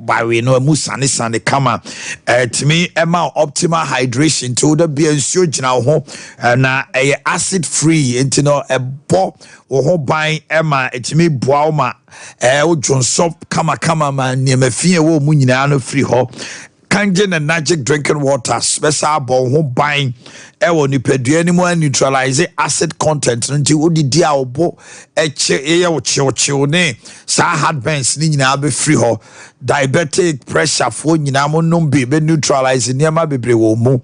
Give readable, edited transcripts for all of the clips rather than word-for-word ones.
by we no mu sane kama timi ema optimal hydration to the be nsuo gina ho na acid free enti no ebo wo ho ban ema timi boa wo ma wo dwonsop kama ma niamafie wo mu nyina no free ho Kangen and magic drinking water special bon ho ban ewo nipadua ni mo neutralize acid content nti odi dia obo eche wo chiwo ne sa heartburns ni nyina be free ho diabetic pressure fo nyina mo nom be neutralize niama bebre wo mu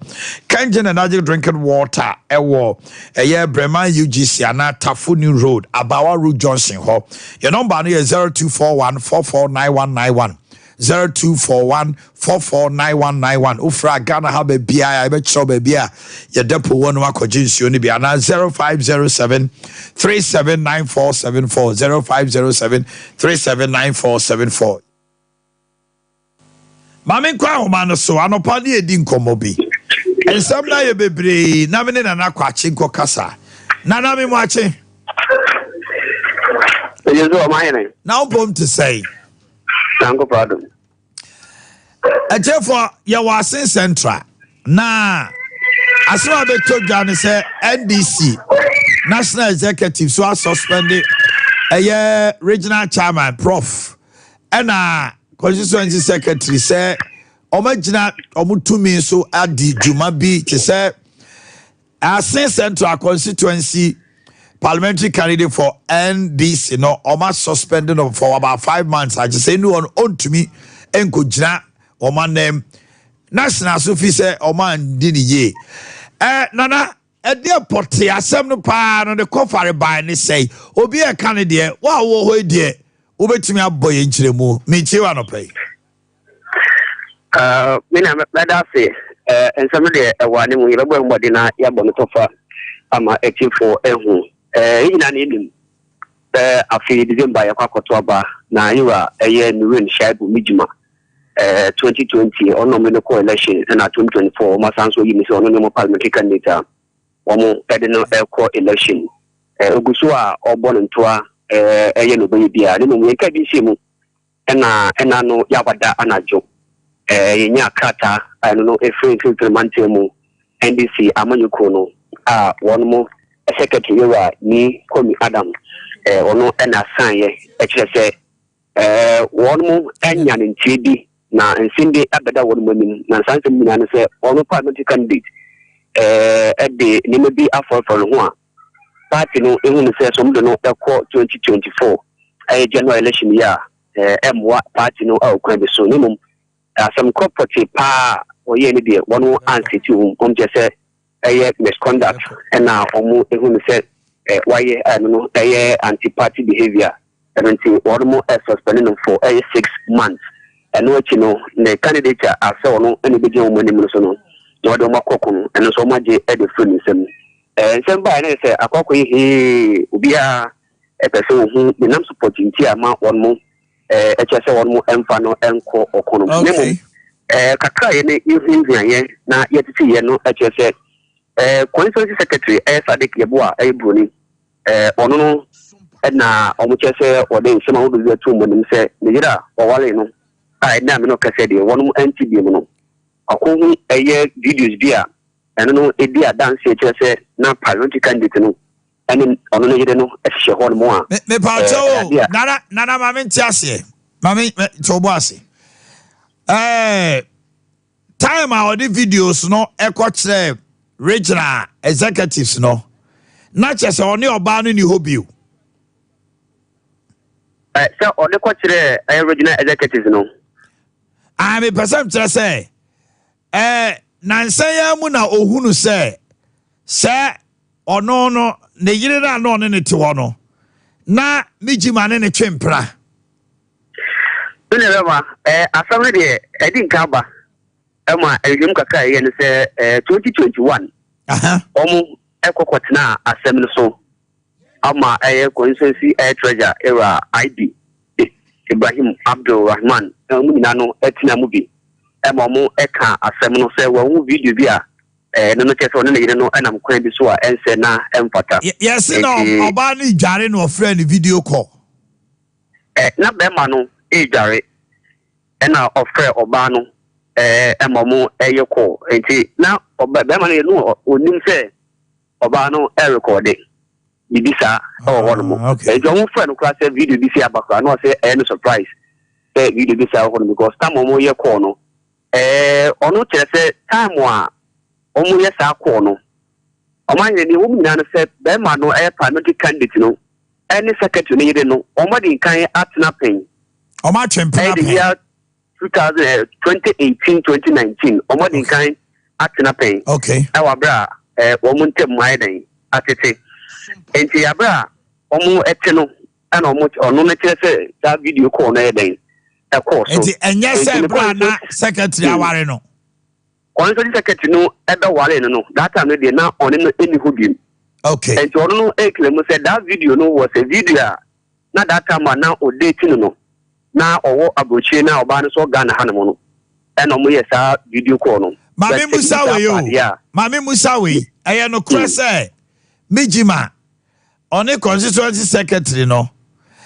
Kangen and magic drinking water ewo Brema UGC ana Tafuni Road Abawa Road Johnson ho your number no is 0241449191 0241449191 Ufra Ghana have a BI I bet so baby ya depo one wako jinsi oni bi ana 0507 379474 0507 379474 Mami kwa homano so anopa ni edi nkomo bi ensam na ye bebre na me na na kwachi nko kasa na mi mwachi Yezo Omanhene na upom to say Tango pardon. Ejefo ya wasin central na asema beto dwane say NDC National Executive so suspended regional chairman prof and constituency secretary say omagina omutumi so adi juma bi te say asin central constituency parliamentary candidate for NDC no almost suspended for about 5 months. I just say no on to me enko jina oman name national sofi say oman dini ye nana dia porte asem no pa no de kofare ban ni say obi e candidate wa wo ho die obetimi aboye nchiremu me chiwa no pay me na bada say ensem de wane mu yebɔ mbɔde na yabɔ no tofa ama ekifo ehu ina ni nim afi December yakwakoto aba na yiwa Nuwen Shaibu Mijima 2020 ono me no election na 2024 masanso yimi so ono no parliamentary candidate omo edeno election oguso a obon ntoa no be bia ne mu yeka bi shemu na no yabada anajo yenya krata ano no efree mantemu NDC amanyuko no a wono secretary wa ni Komi Adam ono na sanye ekire se wono enya ne ntidi na nsinde abeda wono manim na sanse mina ne se ono parliamentary candidate de ne mebi afoforo ho a party no ehu ne se so mdo no ekọ 2024 general election year emwa party no akwa be so nimum some property pa oye ne de wono ansiti hum je se misconduct and now omo ehu ne se why no anti-party behavior and until one suspended for 6 months and no the candidate are so no any big woman so no do makoko and so much at the friendism and by say akoko he ubia a person who the nam supporting tia ma one more HSA one more enfano enko okono kakra ye ne na yet see ye no HSA constituency secretary Ade Akye Abia Bruni ono no na omuche se ode nsema wo be tu monim se ne yira owale no na me no kase de wono NTB no akohu videos bia eno no edia dance e se na parliamentary candidate no ene ono no yire no ehye ho no mo a me pa cho nana ma me ntiase ma me to bo ase time a ode videos no ekọ regional executives no na chese oni oba no ni hobby so oni ko kire regional executives no me person kire say na nsanya mu na ohunu se ono no ne yire na no ne te ho no na mijima ne twempra ne bema asam de edi nka ba ema ejum kaka ye ne se 2021 omu ekokotna asem no so ama constituency treasurer era ID Ibrahim Abdul Rahman mu nyina no etina mu bi ema omu eka asem no se wo video bi a no no kese ono ne yire no enam kwan bi so a ense na emfata yes no oba ni jare no friend video call na be ma no jare ena ofre oba no emomo eyeko enti na oba be ma no onim se oba no record bibisa ho no enti omo fre no kra se video bi si abakra no se no surprise se video bi sa ho no because time omo ye call no ono kire se time a omo ye sa call no Omanhene ni wo nyina no se be ma no parliamentary candidate no any secretary no yire no omo din kan atena pen omo atwempena pen 2018-2019 omo din kan atena pen okay wa bra wo mu ntem mai den atete enti ya bra omo ete no ana omo ono no kire se that video call na den e call so enti enye se bra na secretary aware no on so secretary no ebe wale no that time no dey na on no eni hobim okay and you no claim say that video no was a video na that time na o date no na owo abochi na oba no so Ghana hanamo no and omo yes video call no Mami Musa we eye no kra say Mijima oni constituency secretary no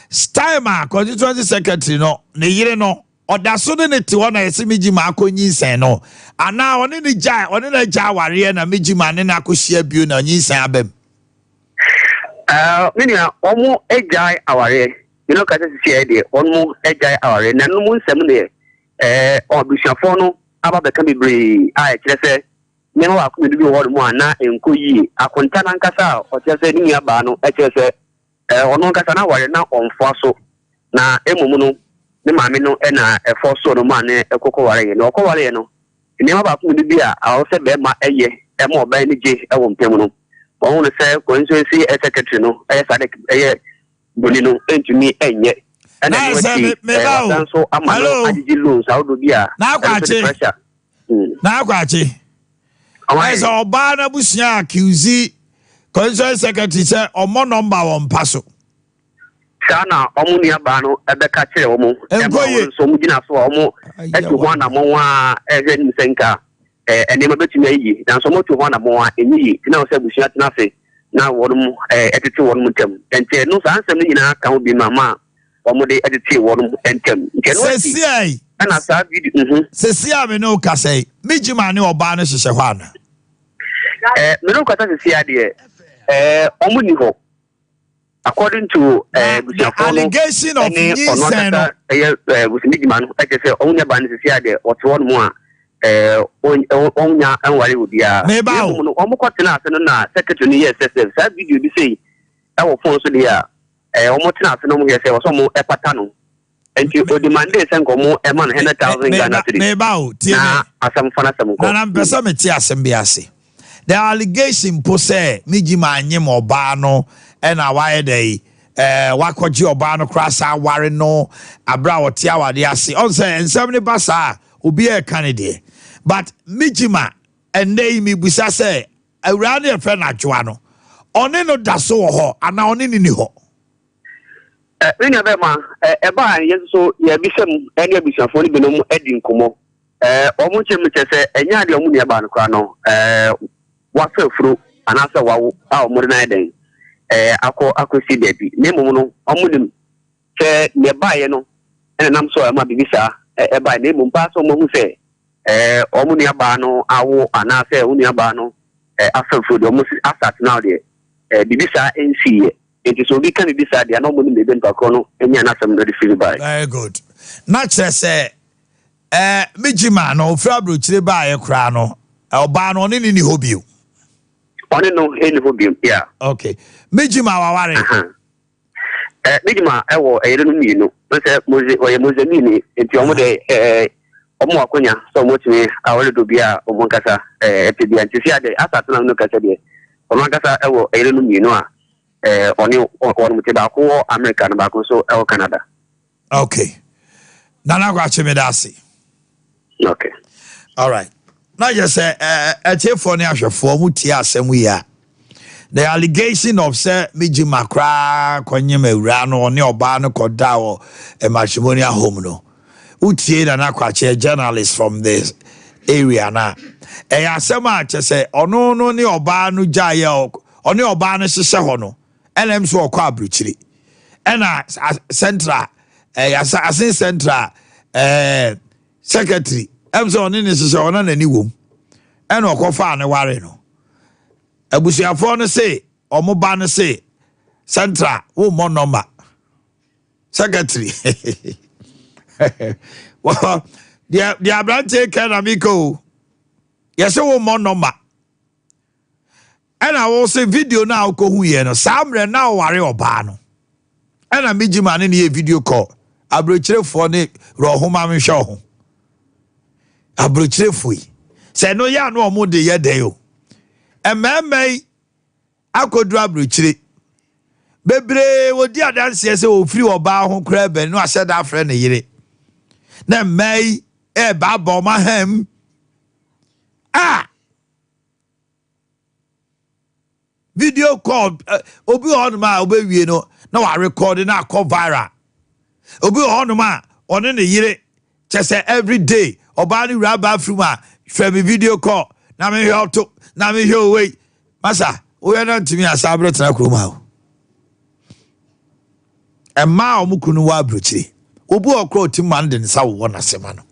Style constituency secretary no ne yire no odaso ne ti wona yesi Mijima akonyinsen no ana oni ne jai oni na jai ware na Mijima ne na akohia bio na nyinsen abem minia omo ejai aware you know kase sie de omo ejai aware na no mu nsem ne obusuafo no aba beka bebre a kire se ne ho akomedu bi wo mo ana enkoyi akonta na nkasa o kire se ni aba no kire se ono nkasa na ware na onfo so na emumu no ne maame no na efo so no ma ne ekoko ware ye no okoko ware ye no ne ma ba akomedu bi a awo se be ma eye e ma oba ni je e wo mpem no on say constituency secretary no sadek boni no entumi enye and so amalo adiji loans awdo bia na akwache so oba na busia accuse constituency secretary say omo number won paso sana omo ni aba no ebeka kire omo so mu gina so omo etu ho na mo wa ehwe ni senka enema betumi ayi na so moto ho na mo a enyi na o se busia tena fe na wonum etete wonum tem ente no sa ansem ni nyina ka obi mama omo de etete wonum entem nke no sesi ai ana sa video sesi a me no ka sei Mijima ne oba no hyehyɛ hɔ ana me no ka sesi a de omo ni ho according to the allegation of Nissan no with Mijima no e say omo ne ba ne sesi a de oto wonum a onya enware obia no omukotena ase no na secretary ni SSF sa video bi sei e wo phone so dia omutena ase no mu yese wo so mu epata no enti o demand say nkomo e man 100,000 Ghana cedis me ba o tie na asam fana sam ko na mpesa me tie asem bi ase the allegation po say Mijima anyem oba no e na wa dey wakoji oba no krasa ware no abra wote awade ase on say ensem ne basa obi e candidate but Mijima and they mi busa say awurade e fe na dwoa no one no da so ho ana one ni ho nya be ma e ba yeso ye bisam ene bisafo ni benom edi nkomo omo chem che enya de omo ne ba no kra no wa fafuro ana se wawo a omo na den akosi baby ne mum no omo nim che ne ba ye no ene nam so ma bibisa e ba ne mum pa so mo hu se omo ne ba no awo ana se unu ba no afafuro de omo asat now de bibisa NC it is obi kan bibisa de na omo ne be ntakro no enya na sam no de feel by very good na chere se Mijima no ofra brochire ba ye kra no oba no ni hobby one no any hobby yeah okay Mijima waware Mijima ewo eyere no mienu se moze mini enti omo de omo akonya so mo timi awole do bia omo nkasa epebia ntisi ade asat na no kasa de omo nkasa ewo eyere no mienu a oni mute ba ko America na ba ko so ewo Canada okay nana kwa chimedasi okay all right now just say etiefo ne ahwefo mu tie asem wi a the allegation of say Mijima kra kwanyem awura no ne oba no koda wo matrimonial home no utie na nakwache journalist from this area na asem a che say ono no ne oba no jaye ono oba no hyehyɛ hɔ no LM so okwa abruchiri ena central asin central secretary emso oni ne sese ona nani wom ena okofa ne ware no abusuafo no say omoba no say central wo mo number secretary well the branch can amico yes wo mo number ena wo say video na ko hu ye no samre na ware oba no ena mijima ne ne video call abrochirefo ne rohoma me hwe ho abrochirefo yi se no ya no omo de ye de yo ememei akodu abrochire bebre wodi adanse se ofiri oba ho kra ben no ase da afre ne yire na mai ba ba ma hem video call obi on ma obi wie no na wa record na call viral obi on ma on ne yire chese every day oba ni raba fruma from video call na me help to na me hear way masa o ya na ntimi asabre tena kroma o emma o mukunu wa abrochire obi okro otimman de nsa wo na sema no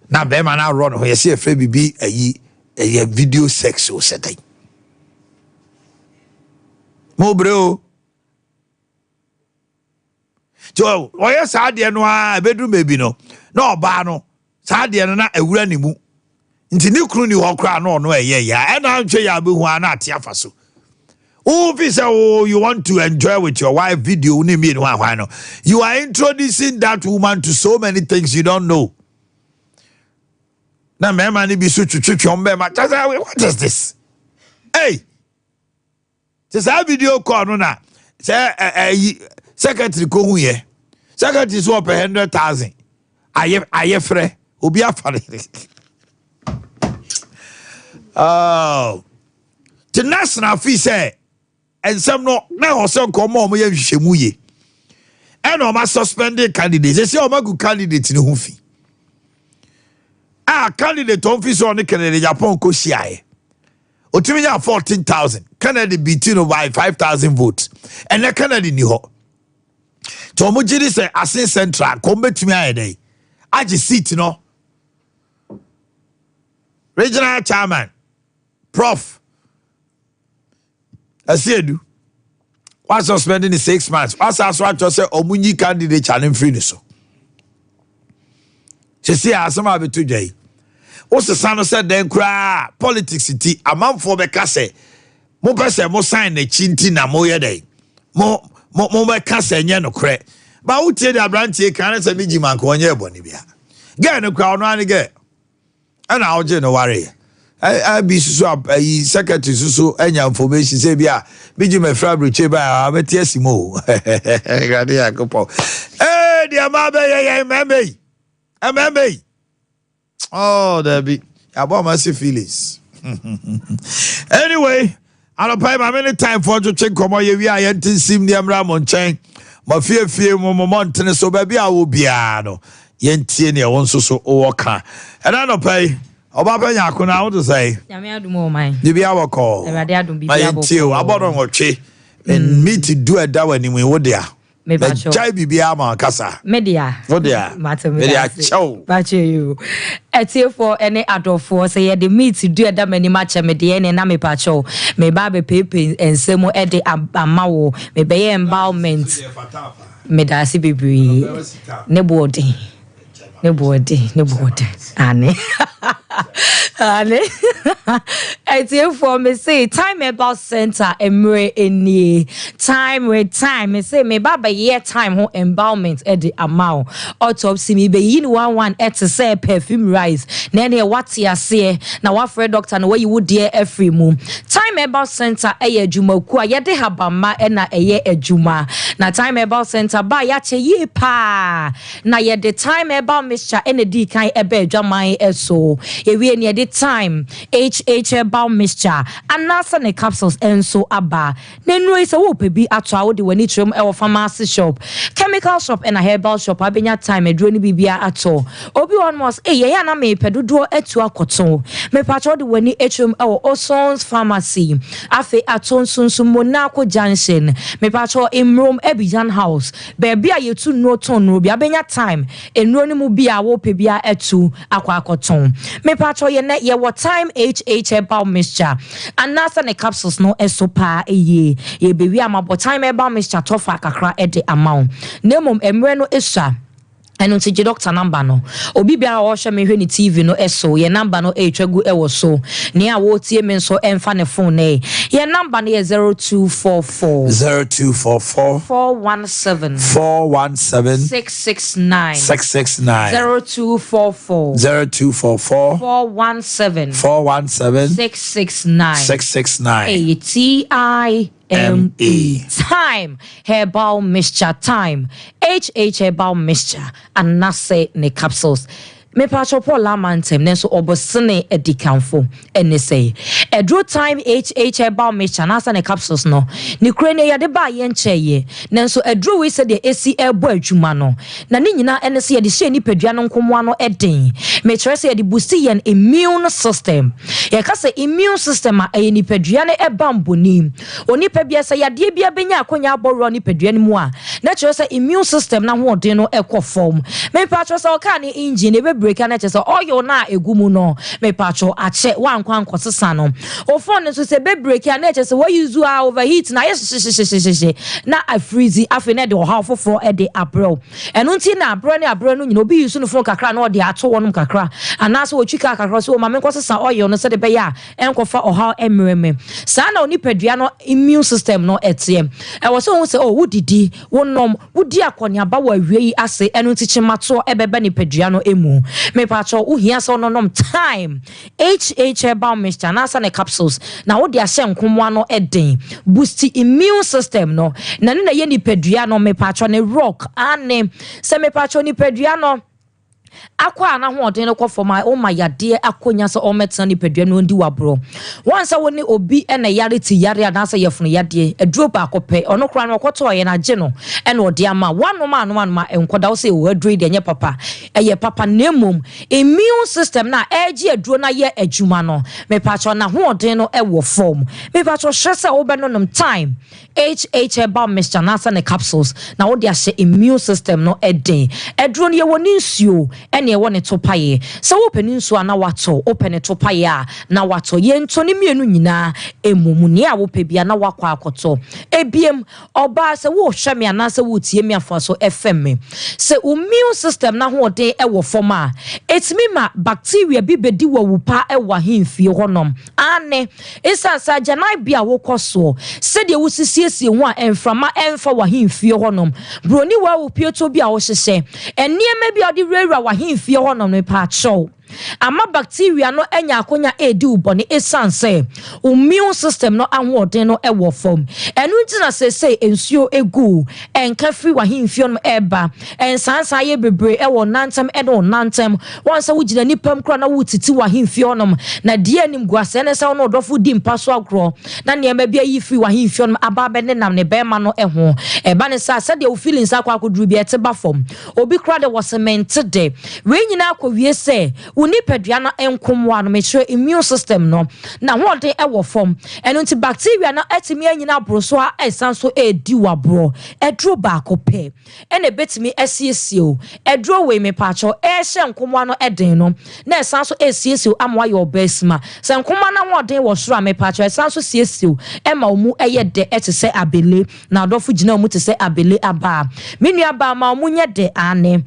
na be ma na run ho yesi efre bibi ayi video sex o sedai mo bro jo o ya sa de no a bedru mebi no na oba no sa de no na awura ni mu nti ni kru ni ho kra no no eye ya e na ntwe ya be hu ana ate afaso oh, you want to enjoy with your wife video you are introducing that woman to so many things you don't know. Now, what is this? Hey, just a video call no say secretary ko hu ye secretary so pay 100,000 aye frɛ obi afare oh the national fee say and some no now also come on ye hwehwemu ye and o ma suspended candidates they say o ma good candidate ni hu fi candidate on fi so on Kennedy Japan ko shiae otimi ya 14,000 Kennedy beating by 5,000 votes and the Kennedy ni ho to mo jiri say asin central ko betumi aye dey agi seat no regional chairman prof Asiedu was suspending in 6 months. What's as what you say omunyi candidate challenge free so. She say asoma be today. What's the son said then cry politics iti amanfo be ka say mo pese mo sign na chinti na mo ye dey. Mo be ka say nye no kre. Ba wo tie da branch e kan say miji man ko onye eboni bia. Get no crowd no ani get. And I oje no worry. I be so secretary so enya information say bia biji me fabric che ba abeti asimo gade akopo dia ma be ye membe oh there be about massive feelings anyway I don't pay my many time for to check come ye wi ayentin sim ne amra mo nchen ma fie mo montene so ba bia wo bia no yentie ne won so wo ka and I don't pay Oba benya akuna what to say? Nyame adum o man. Di bia wo call. Ewade adum bibia bo. Mayi abodo nwotwe. And me to do a da wani we wo dia. Me ba cho. Chai bibia ma kasa. Media. Wo dia. Media chow. Ba che you. Etie for any adofo say ye the meet to do a da mani match me de na me pa cho. Me ba be pepe ensemo e de amawo. Me be ye embalment. Me da si bibiri. Ne body. Ane. It's for me say time about center emre eni time with time me say me baba year time ho embalment at the amount autopsy me be yin one at say perfume rise na ne what ya say na wa friend doctor na where you would dear every moon time about center eye adwumaku a ye de habama e na eye adwuma na time about center ba ya che ye pa na ye de time about Mr. Ene di kan ebe adwaman eso Ewie near the time HH about mixture and nasa ne capsules and so aba. Then we say wope be at our the when it room our pharmacy shop, chemical shop and a herbal shop. Abenya time a drone bibia at all. Obi one was ya na me pedudo etua koton. Me patro the when it room our Osons pharmacy. Afe aton sunsun Monaco Junction. Me patro in room Ebijan house. Baby a yetu no ton no bi abenya time. Enro mu bi a wo pe bia etu akwa koton. Me patro ye net ye what time HH about mixture. And nasa ne capsules no esopa ye baby amabo time about mixture tofa kakra ede amount. Nemum emre no esha. And until the doctor number no. Obi bia wo hwe me hwe ni TV no eso. Ye number no etwagu e wo so. Ne a wo tie me so emfa ne phone ne. Ye number no 0244 417 669 0244 417 669 TIME time herbal mixture time HH herbal mixture and nase ne capsules. Me patro Paul Lamantem nenso obosene edikanfo ene say edro time HH about mixture nasa ne capsules no ni krene ya de ba ye ncheye nenso edro we say de AC ebo adwuma no na ni nyina ene say de hye ni padua no nkomo no eden me kire say de boost yen immune system ye ka say immune system a ye ni padua ne eba mboni oni pa bia say yade bia benya akonya aboro ni padua ni mu a na kire say immune system na ho eden no ekofom me patro say o ka ni engine break and say oil na egumu no me patcho ache wan kwan kwosesa no o phone so say be break and say what use overheat na yes na a freeze afi na de o ha foforo e de abro eno nti na abro no nyina obi use no phone kakra na o de ato wonum kakra anase o twika kakra so ma me kwosesa oil no say de be ya enkofa o ha emreme sa na oni padua no immune system no etiem e wo so say oh wudidi wonom wudi akonya ba wa wiei ase eno nti chimato ebebe ni padua no emu me patcho uhia so no time HH about mixture nasa ne capsules na wo de ahye nkomo no eden boost immune system no na ne ye ni padua no me patcho ne rock ane se me patcho ni padua no akwa na ho odin ko foma o ma yade akonya so o metna ni padua no ndi wabro once woni obi na yare ti yare adanse yefunu yade aduro ba akopɛ ono kra no koto ye na gye no na odi ama wano ma enkoda wo se o aduro de nye papa eye papa nemom immune system na age aduro na ye adwuma no me patcho na ho odin no e wo form me patcho hwese wo be no nom time HH about Mr. Nasa ne capsules na wo de ahye immune system no eden aduro no ye woni nsuo ene wo ne topaye so open nsuo na wato open ne topaye a na wato ye nto ne mienu nyina emumuni a wo pebia na wakwa akoto ebiem oba se wo hwe me anase wo tie me afa so FM se immune system na ho de e wo forma etimi ma bacteria bi bedi wo wupa e wa hemfie honom ane esansa janai bia wo koso se de wo sisiesie ho a emframa emfa wa hemfie honom broni wa wo pieto bia wo hyehye eniema bia de rewura wa hemfie honom ne pa chow ama bacteria no enya akonya edi ubone esanse immune system no ahoden no ewo form enu ntina se ensuo egu enka free wa himfio no eba ensansa ye bebre ewo nantem edo nantem wansa wugina nipam kra na wutiti wa himfio no na die anim guase ne sa no dofo di mpaso agro na ne ma bia yi free wa himfio no aba be ne nam ne be ma no eho eba ne sa de o feelings akwa akodru bi eteba form obi kra de was cemented de we nyina akwie se uni padua na enkomwa no mehwe immune system no na hode ewo form eno nti bacteria na etimi anyina broso a esanso edi wabro edro ba kope ene betimi esiesio edro we me pacho ehye nkomwa no eden no na esanso esiesio amwa your besma se nkomwa na hode wo soro me pacho esanso siesio ema omu eye de etese abele na adofo gina omu tese abele aba menu aba ma omu nye de ane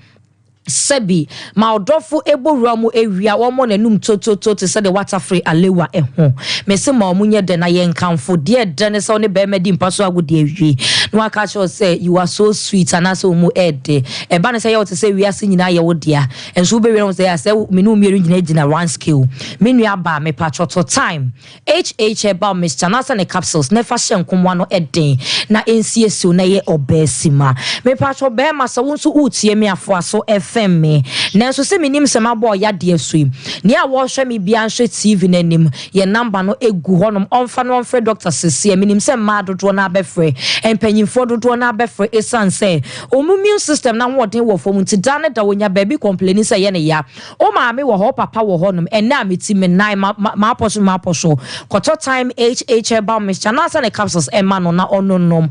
sebi ma odofo eboru mu ewia wo mo nanum toto te se de water free alewa eho me se ma omunye de na ye nkanfo de de ne se ne be medi mpaso agode awie no aka cho say you are so sweet and aso mu ede e ba no say you to say we ase nyina ye wo dia enso be we say me no mieru nyina one skill me nua ba me patcho to time about Mr. Nasa ne capsules never hye nkomwa no eden na ensiesu na ye obesima me patcho be ma so wonso utie me afo aso fm me nanso se menim se mabo ya de asui ne a wo hwe me bia nhwe tv nanim ye number no egu honom onfa no onfre doctor sese menim se ma dodo na abefre empanyimfo dodo na abefre esan se immune system na woden wo fom nti dane da wonya baby complaining say ye ne ya o ma me wo ho papa wo honom ena meti me nine ma aposho koto time about Mr. Nasa ne capsules emma no na ononom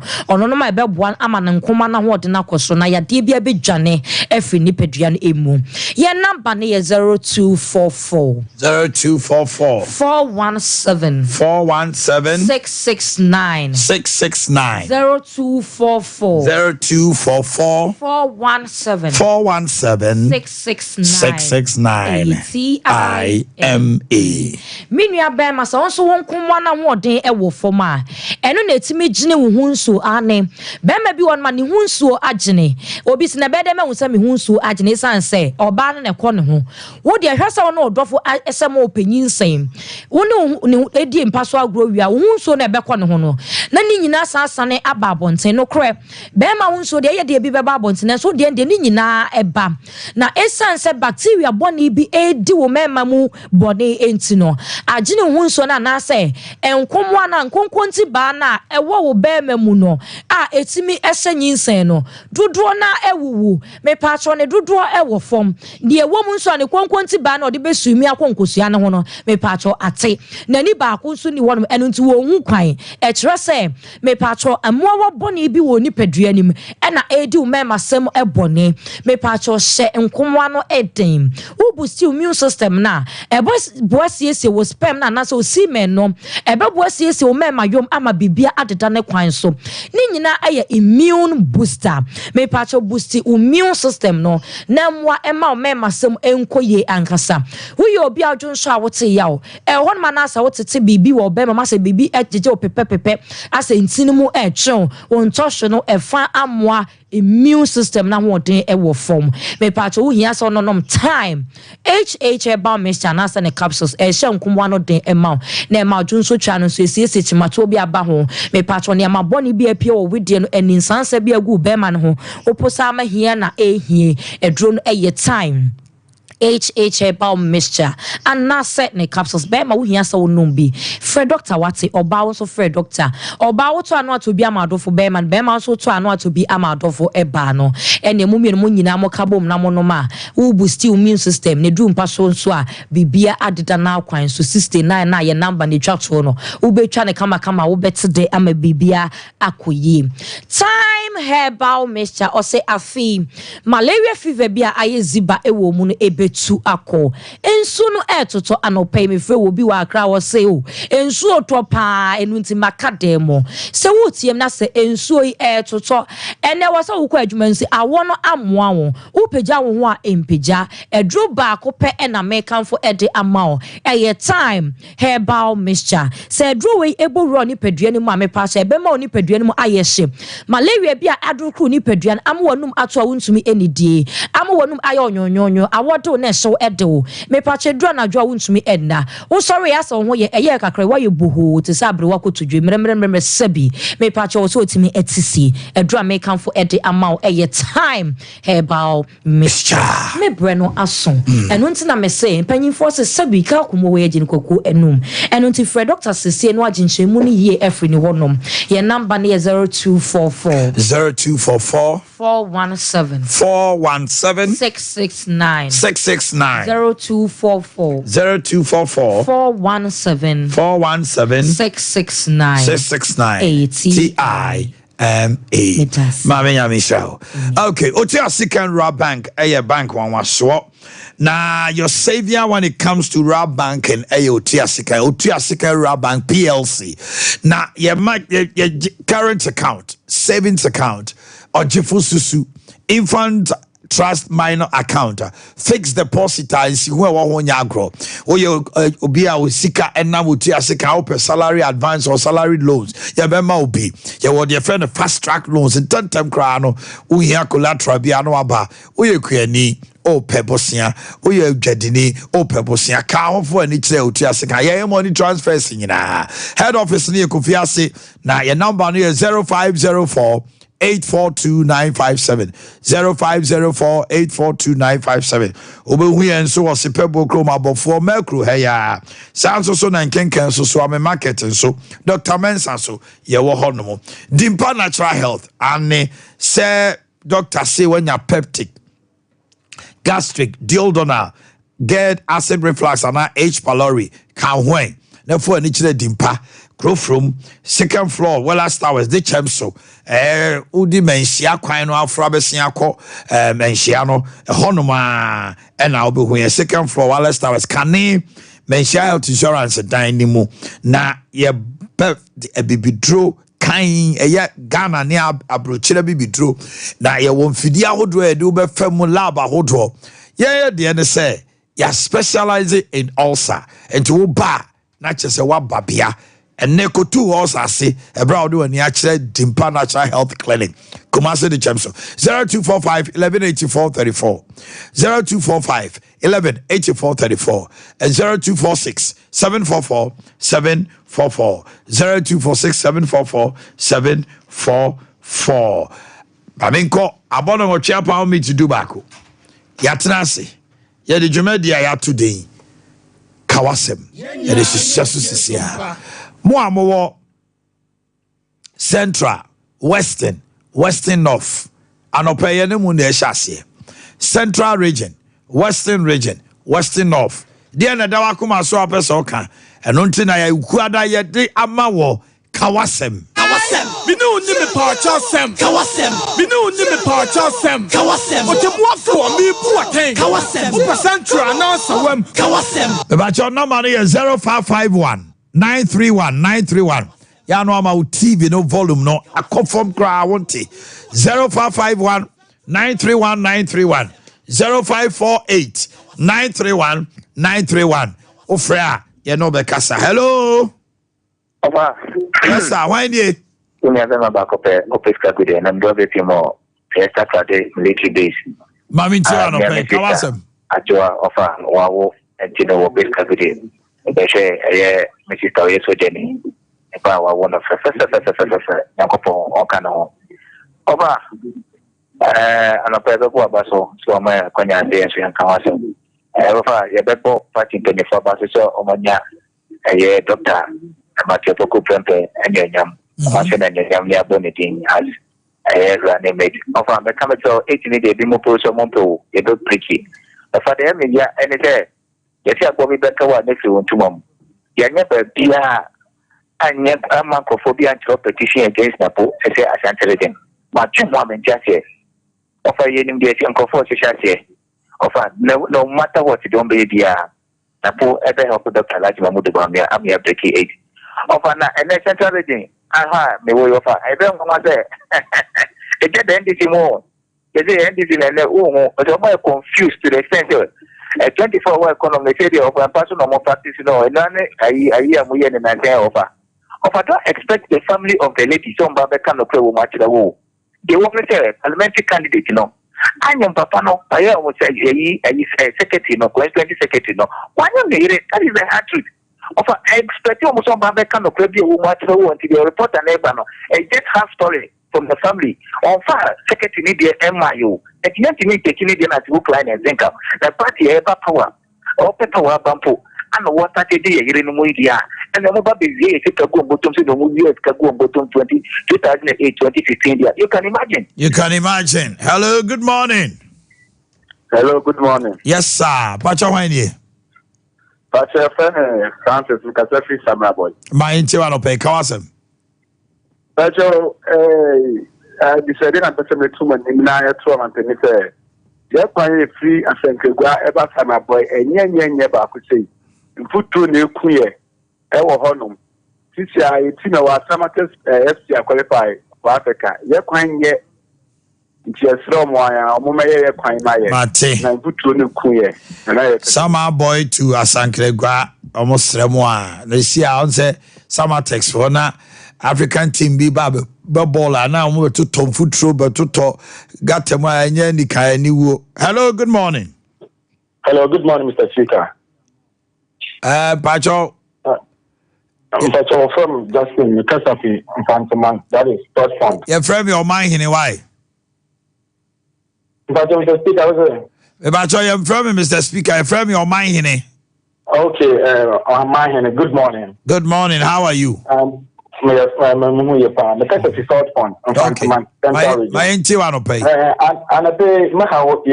ma ebeboan ama ne nkoma na ho de na koso na ya de bia bedwane efri ni pedua no emu ye number ne ye 0244 417 669 0244 417 669 TIME Minua bema so onso won komwa na hoden e wo fom a eno na etimi gine wo hunso ane bema bi won ma ne hunso agene obi se na bede me hunsa me hunso agene sanse oba ne ko ne ho wo de hwesa won odofo esem opanyin nsem wo ne edi mpaso agro wi a hunso na be ko ne ho no na ni nyina sansane aba abonten no kre bema hunso de ye de bi be ba abonten so de ni nyina eba na esanse bacteria boni bi edi wo mema mu boni enti no agene hunso na na say enkomwa na nkonkonti ba na ewo wo bema mu no a etimi esenyin no dodo na ewuwu me patro ne dodo ewo fom de ewo mu nso ne konkonti ba na ode besumi akonkosua ne ho no me patro ate na ni ba ko nso ni wonum eno nti wo hu kwan e kire say me patro amoa wo bone bi wo ni padua nim e na edi wo mema sem ebone me patro hye nkomwa no eden wo boost immune system na boasie wo sperm na so semen no boasie wo mema yom ama bibia adeda ne kwan so ni nyina aye immune booster me patro boost immune system no na mwa ema wo mema sem enkoye ankasa wo ye obi adwon so a wote yawo hon ma na asa wote bibi wo bema ma se bibi ejeje o pepe asa ntini mu etwe wo ntosho no efa amwa immune system na hoden ewo form me patro wo hia so nonom time about Mr. Nasa ne capsules hye nkomwa no den ema na ema dwunso twa no so esiese chimato bi aba ho me patro ne ama boni bi apia wo wedie no aninsansa bi agu bema no ho oposa ma hia na ehie edro no eye time about mixture and na set ne capsules be ma wo hia sa wonom bi Fred doctor wate oba wo so Fred doctor oba wo to anu ato bi amadofo be ma so to anu ato bi amadofo eba no ene mu mienu mu nyina mo kabom na mo no ma wo boost immune system ne du mpa so nso a bibia adeda na akwan so 69 na ye number ne twato no wo betwa ne kama wo betede ama bibia akoyi time herbal mixture o say afi malaria fever bia aye ziba ewo mu no ebe tu akọ ensu no etoto anopai me fre wo bi wa akra wo se o ensu oto pa enu nti makademo se wo tiem na se ensu yi etoto ene wo se wo kwa adwuma nsi awo no amoa wo wo pagya wo ho a empagya edro ba ko pe na mekanfo ede amao eye time herbal mixture se edro we ebowro ni padua ni mu amepa se ebe ma oni padua ni mu ayehye malaria bi a adukru ni padua amwonum ato a wontumi enidie amwonum aye onyonyonyo awodo na so edo me pache dro na dro wontumi enna wo sorry asa wo ye eye kakra wa ye buhu te sabre wa kotudwe mremremre sabi me pache wo so otimi etisi edro a mekanfo ede amao eye time herbal mixture me breno aso eno nti na me say panyinfo se sabi ka komo we agin koku enum eno nti Fred doctor sese no aginchemu ni ye efri ni wonom ye number ne 0244 417 669 0244 417 669 TIME. Mame Yamisha. Okay, Otia Sikan Rab Bank, bank one was swap. Now your savior when it comes to Rab Bank and Otia Sikan Rab Bank PLC. Now your current account, savings account, or Jefususu, infant trust minor account fixed deposit is who won agro obi a sika enam otu asika open salary advance or salary loans ya be ma obi ya wo de friend fast track loans in time kra no we here collateral bia no aba we kuani o pebosia o ye dwadini o pebosia ka hofo ani kire otu asika ye money transfers nyina head office ne kofi ase na your number no 0504 842-957 0504-842-957 obehu yen so was pebo kroma bofo macro heya sounds so na nkenken so am market so Dr. Mensa so ye wo honomo Dimpa Natural Health and say doctor say when you peptic gastric duodenal GERD acid reflux and H pylori can when therefore any chile Dimpa grow from second floor well as towers the chemso udi mensia kwan no afra besia ko mensia no honoma and I'll be when second floor well as towers kane mensia health insurance dan ni mu na ye bibidro kan Ghana ne abrochire bibidro na ye won fidi ahodo e de be fam lab ahodo ye de ne say ya specialize in ulcer and to ba na chese wa babia and Neko 2 also say a broad one actually Dimpa Natural Health Clinic. Kumasi the Chamso 0245 1184 34 0245 1184 34 and 0246 744 744 0246 744 744. Paminko abono mo chiapa me to do bako. Yatenase. Ye de dwumadia ya today. Kawasem. Ye de success sisia. Mo Central, Western North, and opeyene mu na ehase. Central region, Western North. Dia na dawa kuma so apesa oka. Eno nti na ya ukuada ye de amawo Kawasem. Binu ni me pacha sem. Kawasem. Binu ni me pacha sem. Kawasem. Otebu afro mi bu aten. Kawasem. Upa Central na sawem. Kawasem. The batch number is 0551 931 ya no ama TV no volume no akonfom kra wonte 0551 931 0548 931 ofra ye no be kasa hello Oba yes sir why dey we have them back up Opeska good and I'm do a few more Saturday military days mami tia no pe Kawasem ajoa ofa wawo entino Opeska good Beshe my sister is so Jenny. If I want to Yakopo Okano Oba and a pedo basso, so my Konya dance and Kawasam. However, Yabeko party 24 buses or Omania, a doctor, Matthew Poku Prempe, and Yam, Mason and Yam Bonitin as a running mate. Of a mechanical 18 days, Bimopo, Monto, a dog preachy. The father, Media, and it there. Yes, I will be better one next to mom. Yanga Bia and yet a macrophobia and petition against Napo, as I intelligent. But 2 women just say, offer you the uncle for say, offer no matter what you don't be dear. Napo ever help Dr. Lajima Mudubamia, I'm here breaking 8. Offer and a central reading. Aha, may we offer. I don't want to say, it get the NDC more. They say NDC and but I'm confused to the extent a 24-hour economy failure of a personal more practice, and I am we and I offer. Of I don't expect the family of the lady, some Baba can play with much the war. They won't say parliamentary candidate, I am Papa no, I would say a secretary, 20 secretary, no. Why don't they that is the hard truth? Of I expect almost some Baba can play with much the war until they report an neighbor, a death half story from the family. On fire, secretary need the MIU. The Canadian taking it as book line and think of the party ever power or power bampo and what that day in Mudia and the mobile busy Chicago bottom to the movie Chicago bottom 2008 2015. You can imagine. Hello, good morning. Hello, good morning. Yes, sir. Pacha Wanye. Pacha Francis Mkasafi Samra boy. My intiwano pe Kawasem. Pacha decided to send me to my name and penny say, "You're quite free and thank you. Ever time, boy, and yen could say, in foot to new queer, our honum. Since I, our Samatus FC qualified for Africa, you're quite yet Just from why I'm quite Mate. na butu no kuye. Sama boy to Asankregwa almost Remoa. They see how say Sama text for na African team be ball and now we to Tom foot through but to Gatema and Nika and hello, good morning. Hello, good morning, Mr. Speaker. Pacho. Pacho from Justin Kasafi Infantaman. That is third fund. You frame your mind in a way. Pacho, Mr. Speaker, Pacho, you frame Mr. Speaker. You frame your mind in it. Okay, Omanhene, good morning. Good morning. How are you? The Kasafi third fund. Okay. My auntie want to pay. And I pay my house,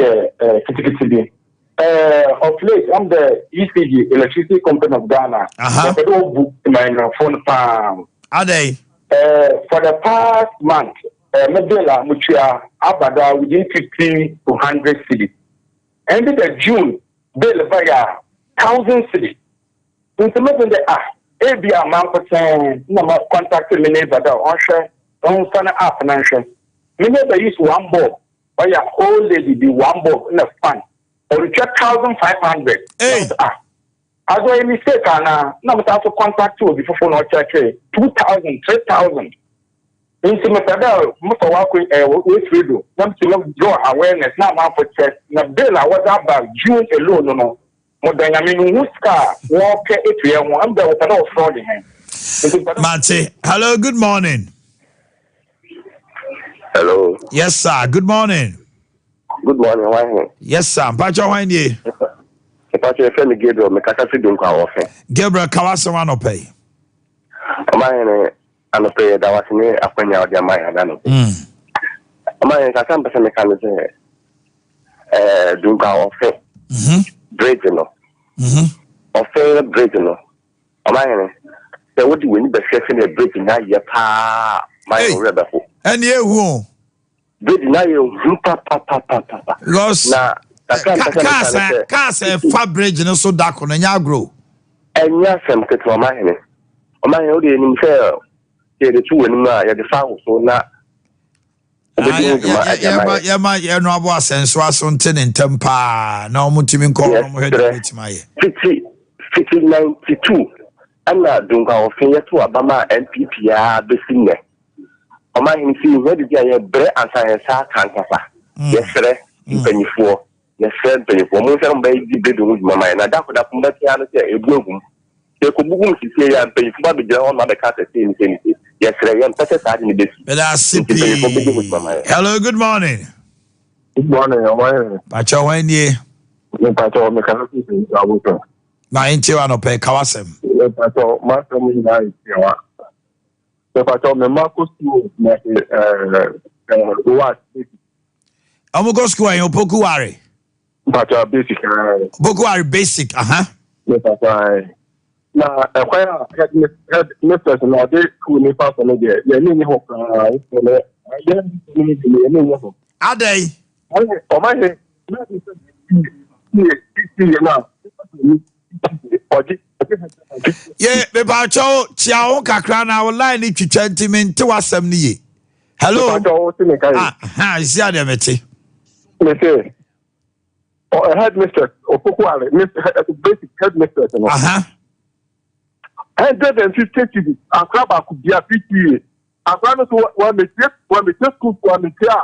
Kitikiti. Of late, I'm the ECG, Electricity Company of Ghana. I don't book my phone farm. Are they? For the past month, Medela, Mutua, Abada, within 50 to 100 cities. Ended the June, bill via 1,000 cities. Intimating the Abia Manko number contacted me neighbor, on Sana app financial. Me never use one ball, or your whole lady be one ball in a fund. Or you check 1,500. Hey. As well, mistake, and now also contact you before no check 2,000, 3,000. In Simatadel, most of what we do, some to draw awareness, not now for check. Now, bill, I was about June alone, no. More than I mean, Muska, walk it, we are one, there was a lot of fraud in him. Mate, hello, good morning. Hello. Yes, sir, good morning. Good morning, why? Yes, sir. Pacho, when you? Pacho, your friend Gabriel, me kata si dunka ofe. Gabriel, kawasa wano pay. Omanhene, ano pay da wasine akwenya odi amai hadano. Omanhene kata mpesa me kanu se dunka ofe. Bridge no. Ofe bridge no. Omanhene, se wodi weni be hwe ne bridge na ye pa my rebefo. Eni ehu. Bridge na ye pa. Because na Kasa fabric no so dako na nya grow. Enya sem keto Omanhene. Omanhene odi enim se ye de tu enim a ye de fa so na ya no abo asenso aso ntene ntempa na omutimi nko no hede metimaye 92 ana dunga ofin to abama NPP ya besinne Omanhene fi where dia ye bre ansa ye sa kankasa yesre mpanifo mo se mba di bedo mu mama na da ko da kumba tia no se ebuogum e ko bugum sisi ya mpanifo ba be gira on ma be ka se ni yesre ya mpese sa ni besi. Hello, good morning. Good morning, Omanhene. Pacho, when you? Pacho, me kanu si abuto. Na inti wano pe kawasem. Pacho, master me na iwa. Pacho, me mako school na what? Amugo school en opoku ware. Pacho basic. Opoku ware basic, Pacho. Na kwaya headmistress na de school ni pass no de ye ni ho kan so le ye ni ho Ade Omanhene na ni na ye be ba cho chia won kakra na online ni twitwa ntimente wasem ni ye. Hello. Isi ade meti. Me say headmistress opokuare basic headmistress no 150 cities. Akraba could be a PTA. Akraba so one me school one me tia.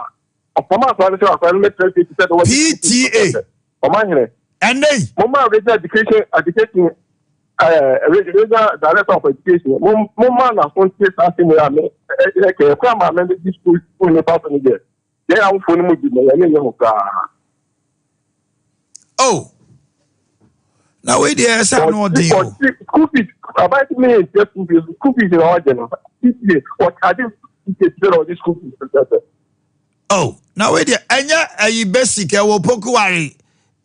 Opama so one say akraba me 30% PTA. Omanhene. And they Mama regional education regional director of education. Mama na phone say something we are me. Ke kwa ma me this school ne pass ni there. They am phone mu di me ya ne ho ka. Oh. Now wait there, say no deal. School fees about me just school fees in our general. What I did all this school fees. Oh, now wait there. Anya ayi basic e wo pokuware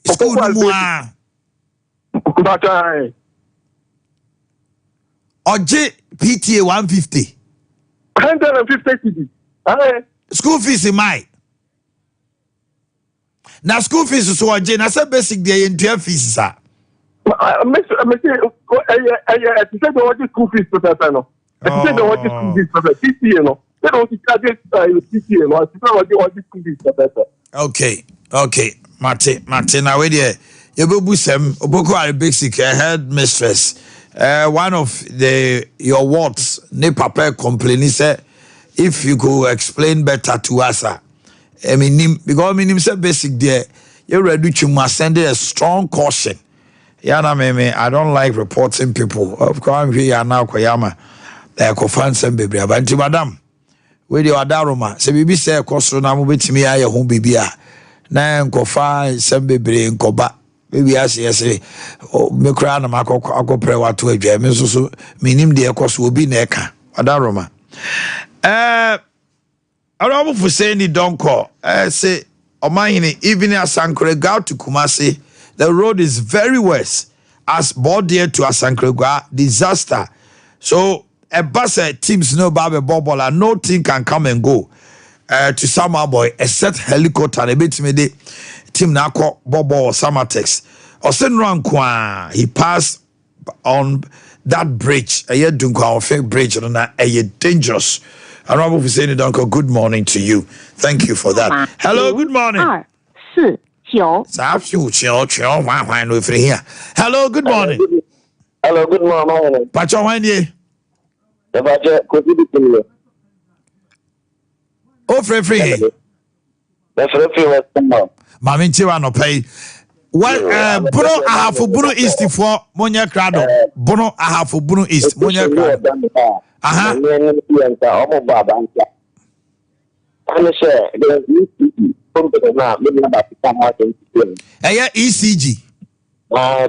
school mu a. Oje PTA 150. 150 cities. School fees in my. Na school fees so oje na say basic there in 12 fees sir. I say the what school fees professor no. I say the what school fees professor PTA no. Okay. Mate. Now wait there. You be some Boko are basic headmistress. One of your words, ne papa complaining say if you could explain better to us. I mean, because him say basic there. You ready to must send a strong caution. Yana me, I don't like reporting people. Of course, I'm here now. Koyama, ko fan some baby. But madam, where you are, Daruma? Say baby say koso na mo betimi aye ho baby a. Na ko fa some baby nkoba. Baby say me kra na akopre wato adwa me so minim de koso obi na eka. Adaroma. Arabu for saying the donko. Say Omanhene even Asankrega to Kumasi. The road is very worse as border to Asankrega disaster. So a bus teams no baby bubble and no thing can come and go to Summer Boy except helicopter and a bit me de team nako bobo or Summertex. Or send run kwa he passed on that bridge. A year dunko fake bridge and a dangerous. Honorable Hussein Donko, good morning to you. Thank you for that. Hello, good morning. Hello, good morning. Hello, good morning. Pacho Wanye. Oh, free. That's free. Mamin Chiwa no pay. Well, Bruno, I have for Bruno East for Monya Crado. Bruno, I have for Bruno East. Monya Crado. ECG.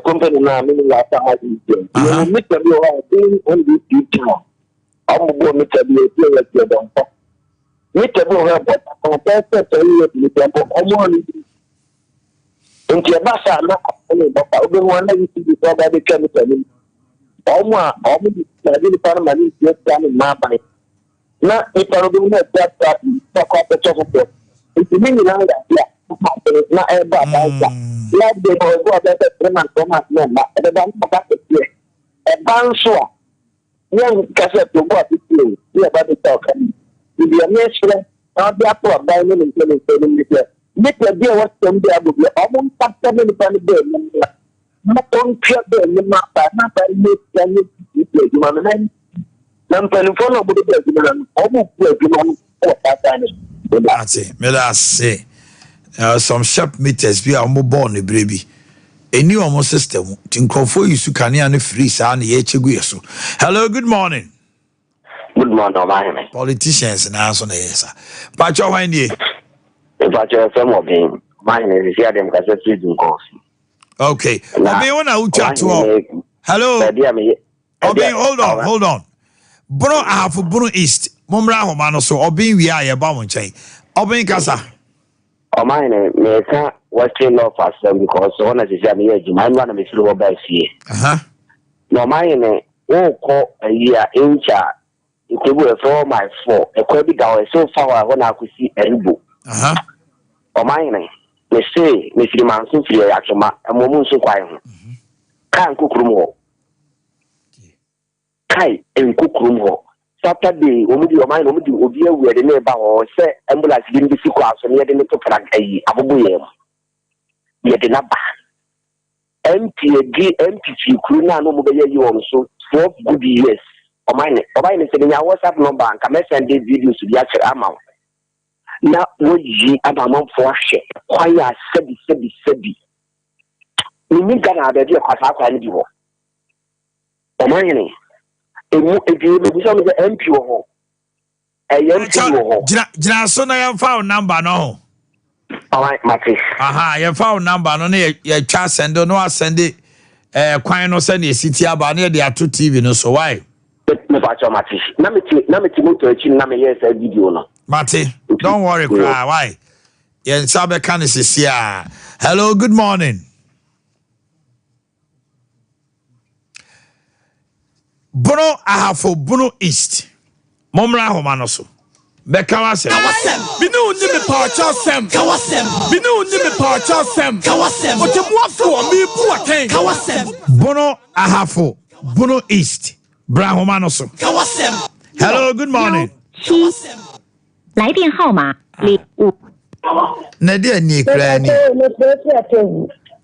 Company now, meaning last time I did. You make them on this YouTube. I'm going to tell you, you don't. Make them over, but compare to you, I'm into a bassa, not only one that you see before they come to me. Almost the just done in my body. Not if I do not that, talk off the chocolate. It's meaning now that, not a bad like they go better than Thomas member, and the bank back here. A bansua. Young cassette to what it is, here about the talk. If you are next friend, I'll be up to a diamond and telling me here. Make a deal what some day will be almost 7 penny day. Not on pure day, not by make you man. I'm telling for nobody, almost that's it. May I say, some sharp meters be a mobile baby. A new almost system. Tinko for you to can and free san so. Hello, good morning. Good morning, my politicians and answer the yes. Pacho Wendy. But you're some of them. Mine is here, them because it's in course. Okay. Hello. Okay, hold on. Bruno, I have for Bruno East. Mumra Homano, so Obin, we are a Bamunche. Obin Casa. Oh, mine, may watching off us because one of the Jamie, I'm one of the slow best here. No, mine, call a year in char. It will for my 4. A quibby down so far when I could see a book. Oh, mine, they say, Miss Limansu, a moment so quiet. Can't cook room. Kai and cook room. Saturday, when your mind will be where the neighbor or say, ambulance didn't be sick out, and yet the little flag a abu. Yet in a bar. MPG crew now no mobile you also 12 good years. Or mine is in our WhatsApp number and come send these videos to the actual amount. Now, what ye about for share? Why are sebi. We need that idea of how I do. Or mine. If you be some of the MP or Jinasona found number no. All right, Matty. You found number no near your chat send no send it. Quite no send a city about near the 2 TV no so why? Matty. Namity motor a yes a video no. Matty, don't worry, cry. Why? Yeah, Sabe Canis is here. Hello, good morning. Bruno, I have for Bruno East. Momra Homanoso. Bekawasem. Binu ni me parcha sem. Kawasem. Binu ni me parcha sem. Kawasem. Otemuafo mi Boakye. Kawasem. Bruno, I have for Bruno East. Bra Homanoso. Kawasem. Hello, good morning. 7来电号码05。那点你可你。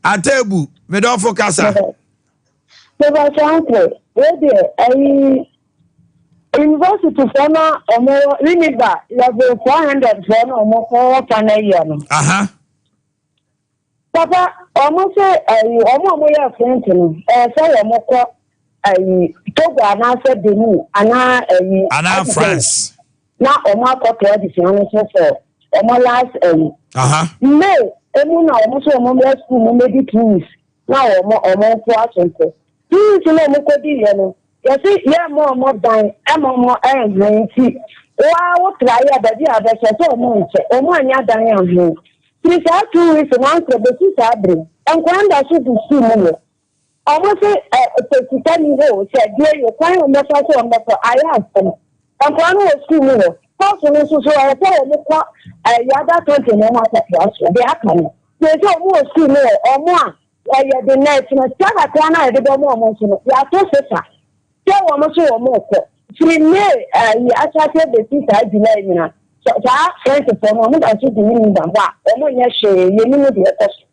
Atebu, me don't focus. Me ba chance, we dey university for na omo Winneba level 400 for na omo ko kana year no. Aha. Papa, omo say omo ya friend no. Say omo ko Togo ana say Benin ana France. Na omo akọ the finance for omo last Aha. May emu na omo so omo be school mo maybe 2 weeks. Na omo ko asonko. 2 weeks na omo ko di ye no. You see, yeah, more than more energy. Wow, try a baby, I bet so much. Oh, my, yeah, Daniel. Please have 2 weeks and answer the 2 Sabri. And when I should be seen, almost a 10 years old said, dear, you're quite on the first one, but I asked them. And one was 2 minutes. Possibly, so I tell you, a yada 20 no matter plus, they are coming. There's almost 2 more or more. The next, and a star, I did no more. You are so sister. Tell one so more. She may actually the sister delay. So that friends for a moment, I should be in the back. You know the question.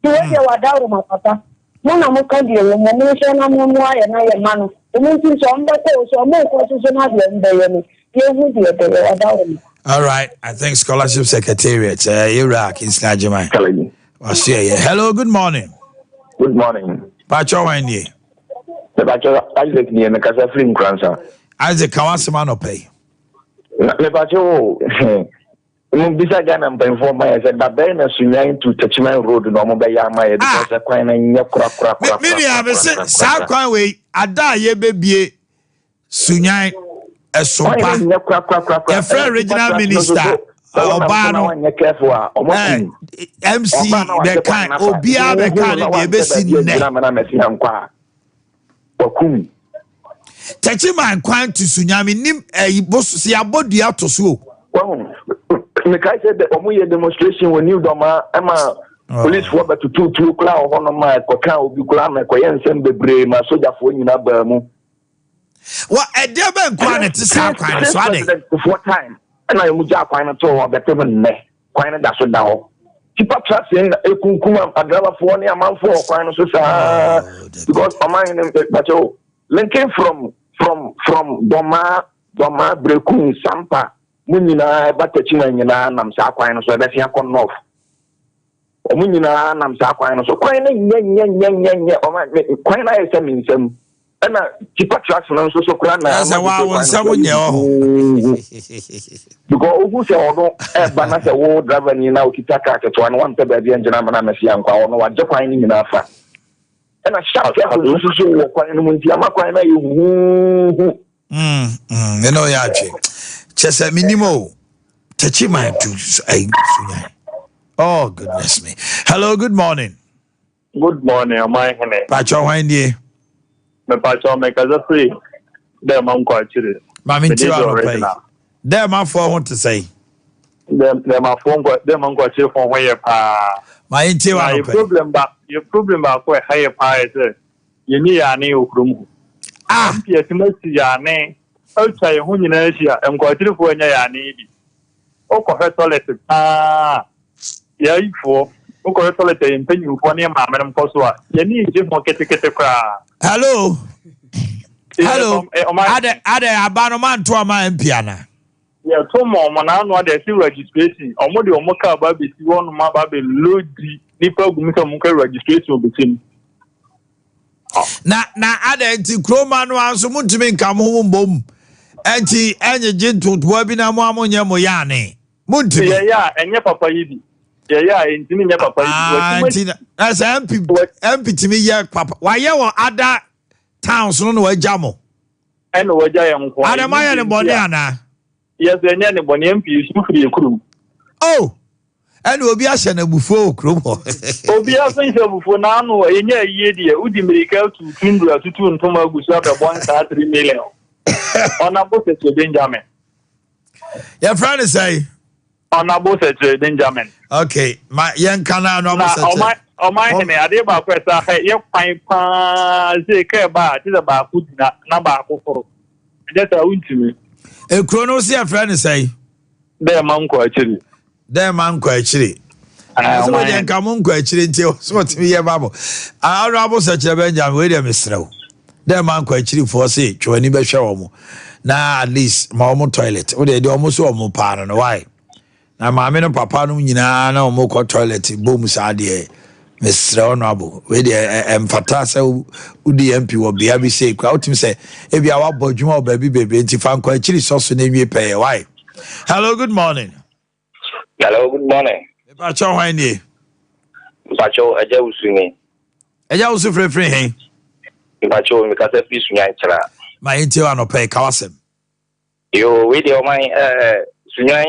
You are down my papa. No, I'm not going to be a woman, and I'm more and I am man. The movie on the coast or more questions on the you would be a down. All right, I think Scholarship Secretariat, Iraq in Snajama. Hello, good morning. Good morning. Pacho Wendy. The Bachelor Isaac near the Casa Film Crancer. Isaac Kawasamano pay. The Bachelor, besides Ghana, I'm paying for my said, but then as you name to Touchman Road, normal by Yama, because I quite a crap. Many said, South Conway, Ada ye baby, Sunyai, a Sompa, a friend regional minister. Obano, MC, the kind, Obia, the kind of the best in Techima and Quant to Sunyami, Nim, a boss, see a body out to so. Well, Mekai said the Omuya demonstration when you doma, Emma, police were to 2 o'clock on my Kokao, Bukulam, Koyan, send the brave, my soldier for you, Nabermo. What a dear man, Quant to South Kind of 4 times. And I would just find a tour of the payment, quite a dash down. Keep up trusting a Kunkuma, a driver for a month for finance, because Omanhene Yaw linking from Doma, Brekun, Sompa, Munina, Batachina, and Namsaquino, so that's Yakon North. Munina, Namsaquino, so quite a quite nice, I mean, some. And keep a track on so grand as a wow, someone because who say, although Banasa war driver, you know, Kitaka to 1 pebble the engine, and I'm a young cow, no one Japan in Alpha. And I shout, I was so quite in Muntiama, you know, Yachi. Chesa Minimo, Tachima to oh, goodness me. Hello, good morning. Good morning, Omanhene. Pacho Wendy. Me pacho make as a free. Them I'm quite serious. Mami Tiwa them my phone want to say. Them my phone them I'm quite serious from where pa. My Tiwa your problem back where higher pa is you need a new room. Yes, you must see your name. Outside who you know I'm quite serious for any need. Oh, toilet. Yeah, for toilet in penny for near my madam Coswa. You need just more get a cry. Hello. Ade Abanoman to my piano. Yeah, two more man, they see registration. Or more the Omoka Baby, one my baby, load the Nipa Gumika registration between. Na Ade to Croman was so much to me come home boom. Anti any gentle webinar Mamonia Moyane. Munti, yeah, and your papa yidi. Yeah, in your papa. That's empty to me, yeah, papa. Why you want other towns on the Jamo? And what I am quite. Am I in Boniana? Yes, and any Bonian piece for your crew. Oh, and we'll be asking a buffo crew. Oh, be asking for now, in your year, would you make out to Kindra to 2 and Thomas Gusaka 1.3 million? On a boat to Benjamin. Your friend is say. On a boat to Benjamin. Okay, my young canal no Omanhene ade ba kwesa ye kwan pa ze ke ba ti da ba ku na ba ko foro je ta untimi E krono si afra ne sai. There man ko achiri. There man ko achiri. So we dey nka mo nko achiri nti so timi ye babo. Honorable Secretary Benjamin we dey misrew. There man ko achiri for say twani be hwe wo mo. Na at least ma wo toilet. We dey almost wo mo pa no why? Na maame no papa no nyina na wo ko toilet bom sa de Mr. Honorable, we emphasize udi MP wo bia bi say kwa utim say e bia wa bodwuma obabi bebe nti fa nkwa chiri soso na nwie peye why. Hello, good morning. Hello, good morning. Ba cho hwan ni? Ba cho aja usuni. Aja usu frefre hen. Ba cho mi ka se fi sunya nchira. Ma enti wa no pay kawasem. Yo we dey my sunya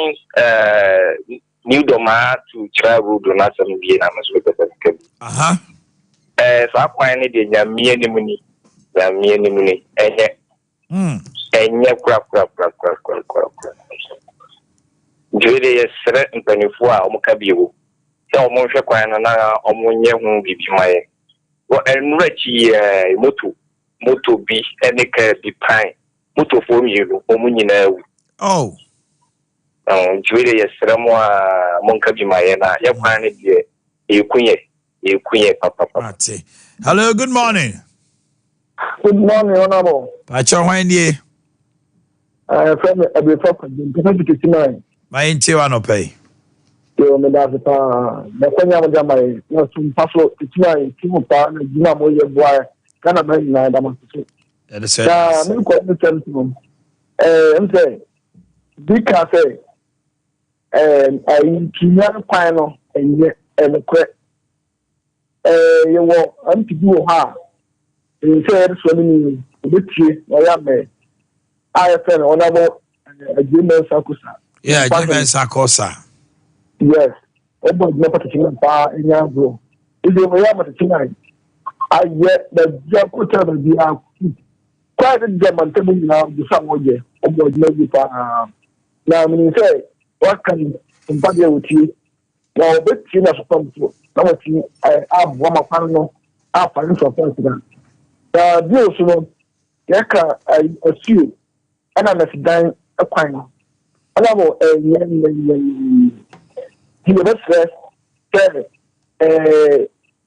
New Doma to travel do not some be na maso pepeke. Aha. So akwan ni de nyamie ni muni. Nyamie ni muni. Enye kura. Jere yesere mpanifo a omuka biwo. Se omo hwe kwan na omo nye hu bibi maye. Wo enrachi moto bi eneka bi pan. Moto fo mielu omo nyina ewu. Oh. Juwele yesere mo monka bi maye na ye kwan ne de ekunye papa. Ate. Hello, good morning. Good morning, Honorable. Pa cho hwan ni? Friend Ade Akye Abia. Ma enti wa no pay. Yo me da pa na kwanya mo jamai na Sompa so titina timu pa na gina mo ye boy kana ba na da mo so. That is it. Na me ko me tell em say bika say ai kinya kwan no enye enekwe ye wo am ti wo ha say so ni obetie na ya me IFN Honorable Agreement Sakusa. Yeah, Agreement Sakusa. Yes. Obo na patikina pa enya bro. Ile mo ya patikina. Aye the Jakuta na bia. Kwa the German table na the samoje. Obo na bi pa na me say what can somebody uti. Na obeti na support. Na wati abu ma pan no apa ni support na. Da dio so no yaka asiu ana na sidan akwan. Ana mo he was first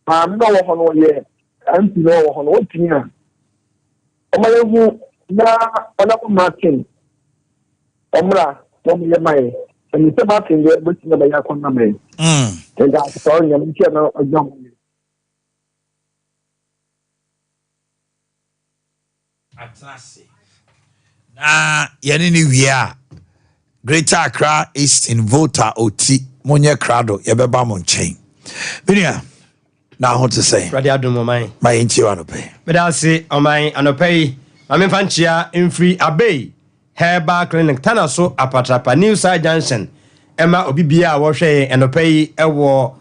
I'm no one here. I'm no one what here. Omayu na Honorable Martin. Omra, don't be my and you Martin there, but you never yakon na me. And that's sorry, I'm here now a young. Na yeni ni wia Greater Accra Eastern Voter Oti Monye Krado yebeba mo nchen. Binia na ho to say. Radio Adum man. My inchi wa no pay. Me da say o man anopai mame fanchia mfiri Abei Herbal Clinic tanaso apatrapa New Side Junction ema obibia wo hwe anopai ewo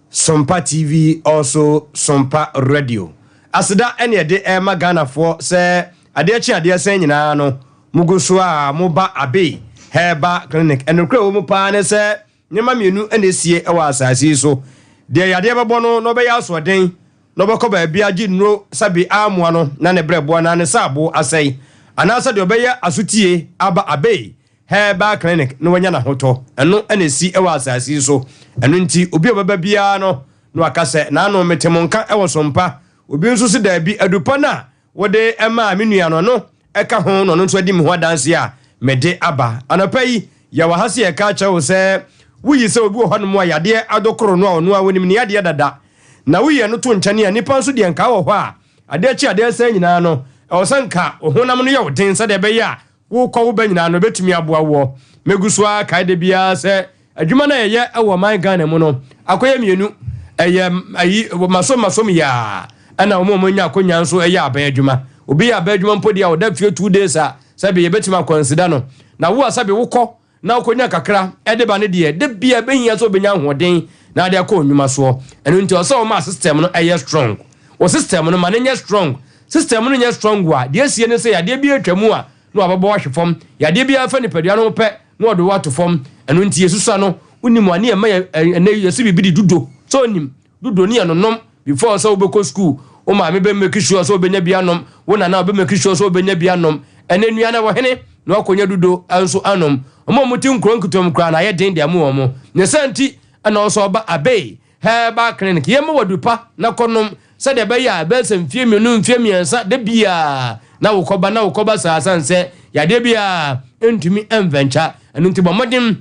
Sompa TV also Sompa Radio. Asida ene de ema Ghana for say Ade Akye Abia sen nyina no muguso a moba Abei Herbal Clinic enokre wo mu pa ne se nyema mienu enesie ewa asase so de yade bebo no be ya so den no be ko ba bia gi nro sabi amoa no na ne brebo na ne sabo asai anasa de obeya asutie aba Abei Herbal Clinic no wanya na hoto eno enesi ewa asase so eno nti obi obeba bia no akase na no metemonka ewo Sompa obi nso se da bi adupa na wode ema menua no eka ho no nso adi me ho danse a mede aba anapai ya wahase e ka cha wo se wuyi se obi ho no mo yade adokoro no ono a wonim ne yade dada na wuyi no to nchane a nipa nso de nka wo ho a Ade Akye Ade san nyina no e sanka ohonam no ye woden se de be ya wo kɔ wo ba nyina no betumi aboa wo meguso a kai de bia se adwuma na ye ewo man Ghana mu no akoye mienu ayi masom ya ana mo nya akonya nso eye aba adwuma obi ya aba adwuma mpodi a oda fie 2 days a sabe ye betima consider no na wo asabe wokɔ na okonya kakra ede ba ne de bia behia so benya hoden na ade akɔ onwuma so eno nti o so ma system no eye strong o system no ma ne nya strong system no nya strong wa de asie ne se ya de bia atwamu a no ababo wahwefom ya de bia fa ne padua no pɛ no do wato fom eno nti yesusa no unimu ani ema ene yesu bibidi dudo so nim dudo ni anonom before so obeko school o ma me be make sure so obenya bia nom wo na na be make sure so obenya bia nom ene nua na wo hene na wakonya dudo anso anom omo muti nkro nkutom kra na ye den de amu omo ne santi ana oso oba Abe Herbal Clinic yema wadupa na konom se de be ya be semfie menu mfie miensa de bia na wokoba sasanse ya de bia entumi enventure enu nti bomodin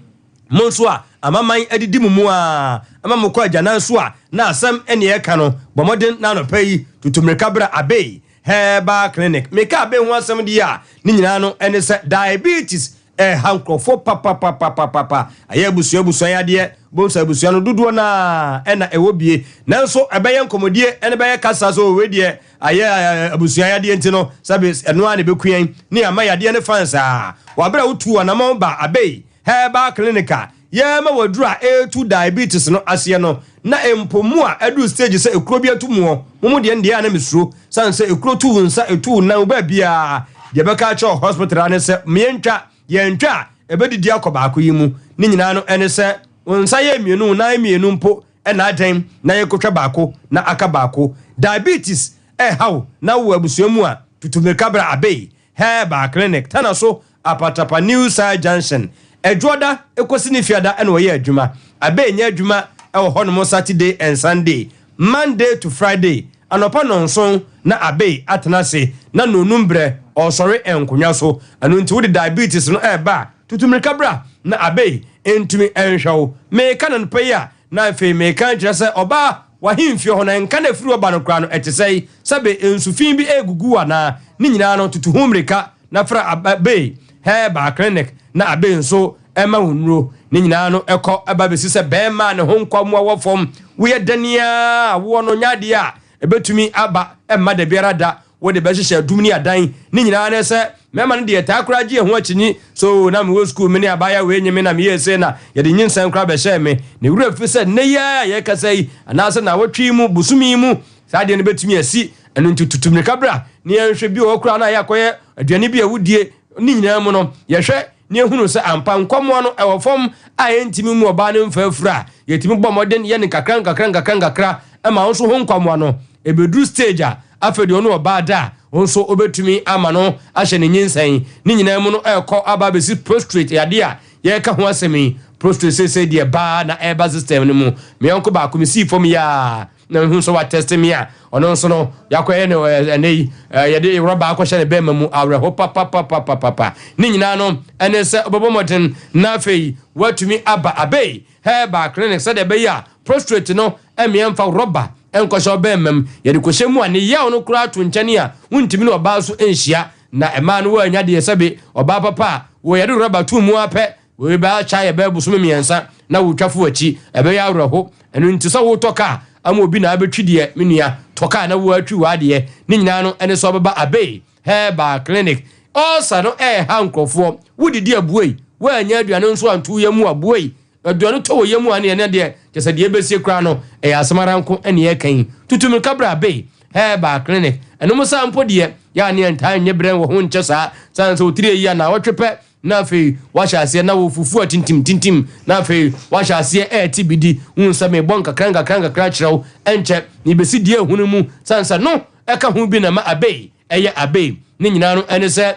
monso a amaman adidi mu a amamukọ agana so a na asem ene ye ka no bomodin na no payi tutumreka bra Abe Herbal Clinic meka Abe ho asem di a ni nyina no ene se diabetes hankrofo papa ayebusu yade bonsa busu no dodo na ena ewobie nanso ebeye nkomodie ene beye kasa so wedie aye abusu yade ntino sabe eno ane bekuyen ni ama yade ne fansa wabra utu anama ba Abe Herbal Clinic yema wadura A2 diabetes no asiye no na empomu a edu stage se ekuro bi atumo mumu de ndie ana mesuro sanse ekuro tu nsa etu na ba bia de beka cho hospital ane se mientwa yentwa ebedidi akoba akoyimu ni nyina no ene se nsa ye mienu na mienu mpo na adan na yekotwa baako na aka baako diabetes hawo na wo abusuamu a tutumeka bra Abe Herbal Clinic tana so apatapa New Side Junction Ejoda ekosi ni fiada ene wo ye adwuma Abe nya adwuma ewo hono Saturday and Sunday Monday to Friday anopa nonson na Abe atenase na nonumbre osori enkonya so anu nti wo diabetes no eba tutumrika bra na Abe entumi enhwawo me kana npaya na fe me kan kire se oba wahimfie ho na nka na firi oba no kra no etesei sabe ensufin bi egugu ana ni nyina no tutuhumrika na fra Abe Herbal Clinic na Abe nso ema wonro ni nyina no ekọ eba besi se be ma ne ho nkwamwa wofom wo ye dania wo no nyade a ebetumi aba emma de biara da wo de be hye dumni adan ni nyina na se mema no de takura gie ho akini so na me wo school me ne abaya we nyime na me yese na ye de nyinsan kra be hye me ne wura fi se ne ya ye kasai anase na wotwi mu busumi mu sa de ne betumi asi enu ntututumne kabra ne yenhwe bi wo kra na ya koye aduane bi awudie ni nyina mu no ye hwe ne ehunu se ampa nkomo no ewofom a entimi mu oba ne mfafura yetimi bomoden ye ne kakran ema won so ho nkomo no ebedru stage a afedi ono oba da onso obetumi ama no ahye ne nyinsan ni nyina mu no ekọ aba besi prostrate yade a ye ka ho asemi prostrate se de ba na eba system no mu me onko ba komisi fom ya na hu so wa test me a ono nso no yakoye ne enei yede roba akwhye ne be mamu awre ho papa ni nyina no ene se obobomoten na fei watumi aba Abe Herbal Clinic se de be ya prostrate no ememfa roba enkwhye obemem yede kwhye mu ani yaw no kura to nkyane a wuntimi no oba so enhia na ema no wa anya de sebe oba papa wo yede roba tu mu ape wo ba cha ye be busum miensa na wo twafo achi ebe ya awreho enu ntisa wo toka ama obi na abetwide menua toka na wo atwi wade ni nyina no ene so baba Abe Herbal Clinic osa no hankrofo wudidi abuei wa anya aduane nso antu ye mu abuei aduane to wo ye mu ane ene de kese de ebesie kra no asamaranko ene ye kan tutumir kabra Abe Herbal Clinic eno mo sampo de ya ne entan nye bren wo ho nche sa sanse otire ya na wotwepe na fe wahase na wo fufu tintim na fe wahase tibidi unsa me bonka kranga kirawo enche ni besi die hunu mu sansa no eka hu bi na ma Abe eye Abe ni nyina no ene se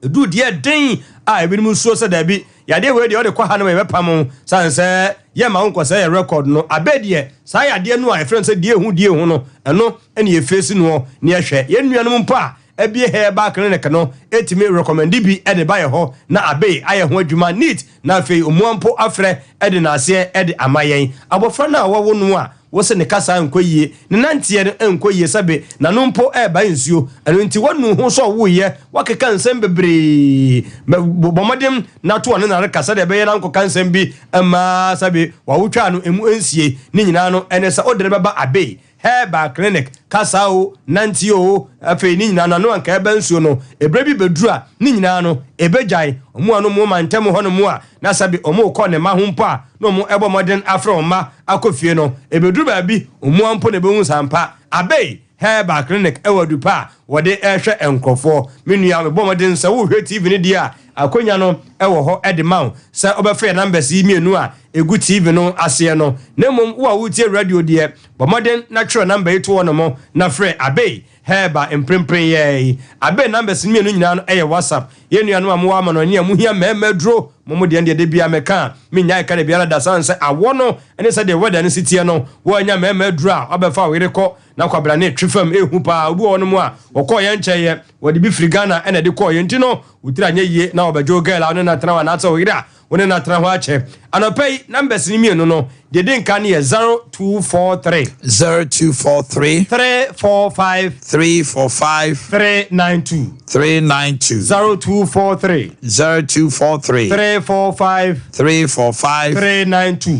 du die den a ebi mu so se da bi yade we de o de kwa ha na me pam sansa ye ma unko se ye record no Abe de sa yade no a friend se die hu no eno ene ye face no ne ehwe ye nuanom mpa Abia Herbal Clinic no etimi recommend bi e de baye ho na Abe aye ho adwuma neat na fe omuampo afre e de na ase e de amayen abofra na wo no a wo se ne kasa nkoyie ne nantie ne nkoyie sabe na no mpo e ba nsuo eno nti wonu ho so wo ye wakeka nsem bebre bomodem na to ne na kasa de be ye na nko kansem bi ama sabe wa wotwa no emu ensie ni nyina no ene sa odere baba Abe Herbal Clinic kasao nantio afi ni nyina no anka eba nsuo no ebrebi bedura ni nyina no ebejai omu anu mu mantem ho no mu a na sabi omu ko ne ma ho mpa no mu ebo modern afro ma akofie no ebeduru ba bi omu ampo ne be hu sampa Abe Herbal Clinic ewadu pa wode ehwe enkrofo menua me bomodin se wo hwe TV ni dia akonya no ewo ho edema se obefa numbers yi mienu a egu TV no ase no na mom wo a wutie radio de bomodern natural number yi to no mo na frɛ Ade Heba imprempren ye Ade numbers mienu nyina no WhatsApp ye nuanu a mo wa no ne amu hia memedro mo de de bia meka menya ka de bia da san se awo no ene se de weather no sitie no wo anya memedro a obefa we rekɔ na kwabra ne twefam ehu pa obi wo no mo a wokɔ ye nkyeye wode bi frigana ene de kɔ ye ntino wutira nya yie na obejo girl a na tena wa na atso we ira wone na tena ho ache anopei numbers ni mienu no de nka ne 0243 0243 345 392 0243 345 392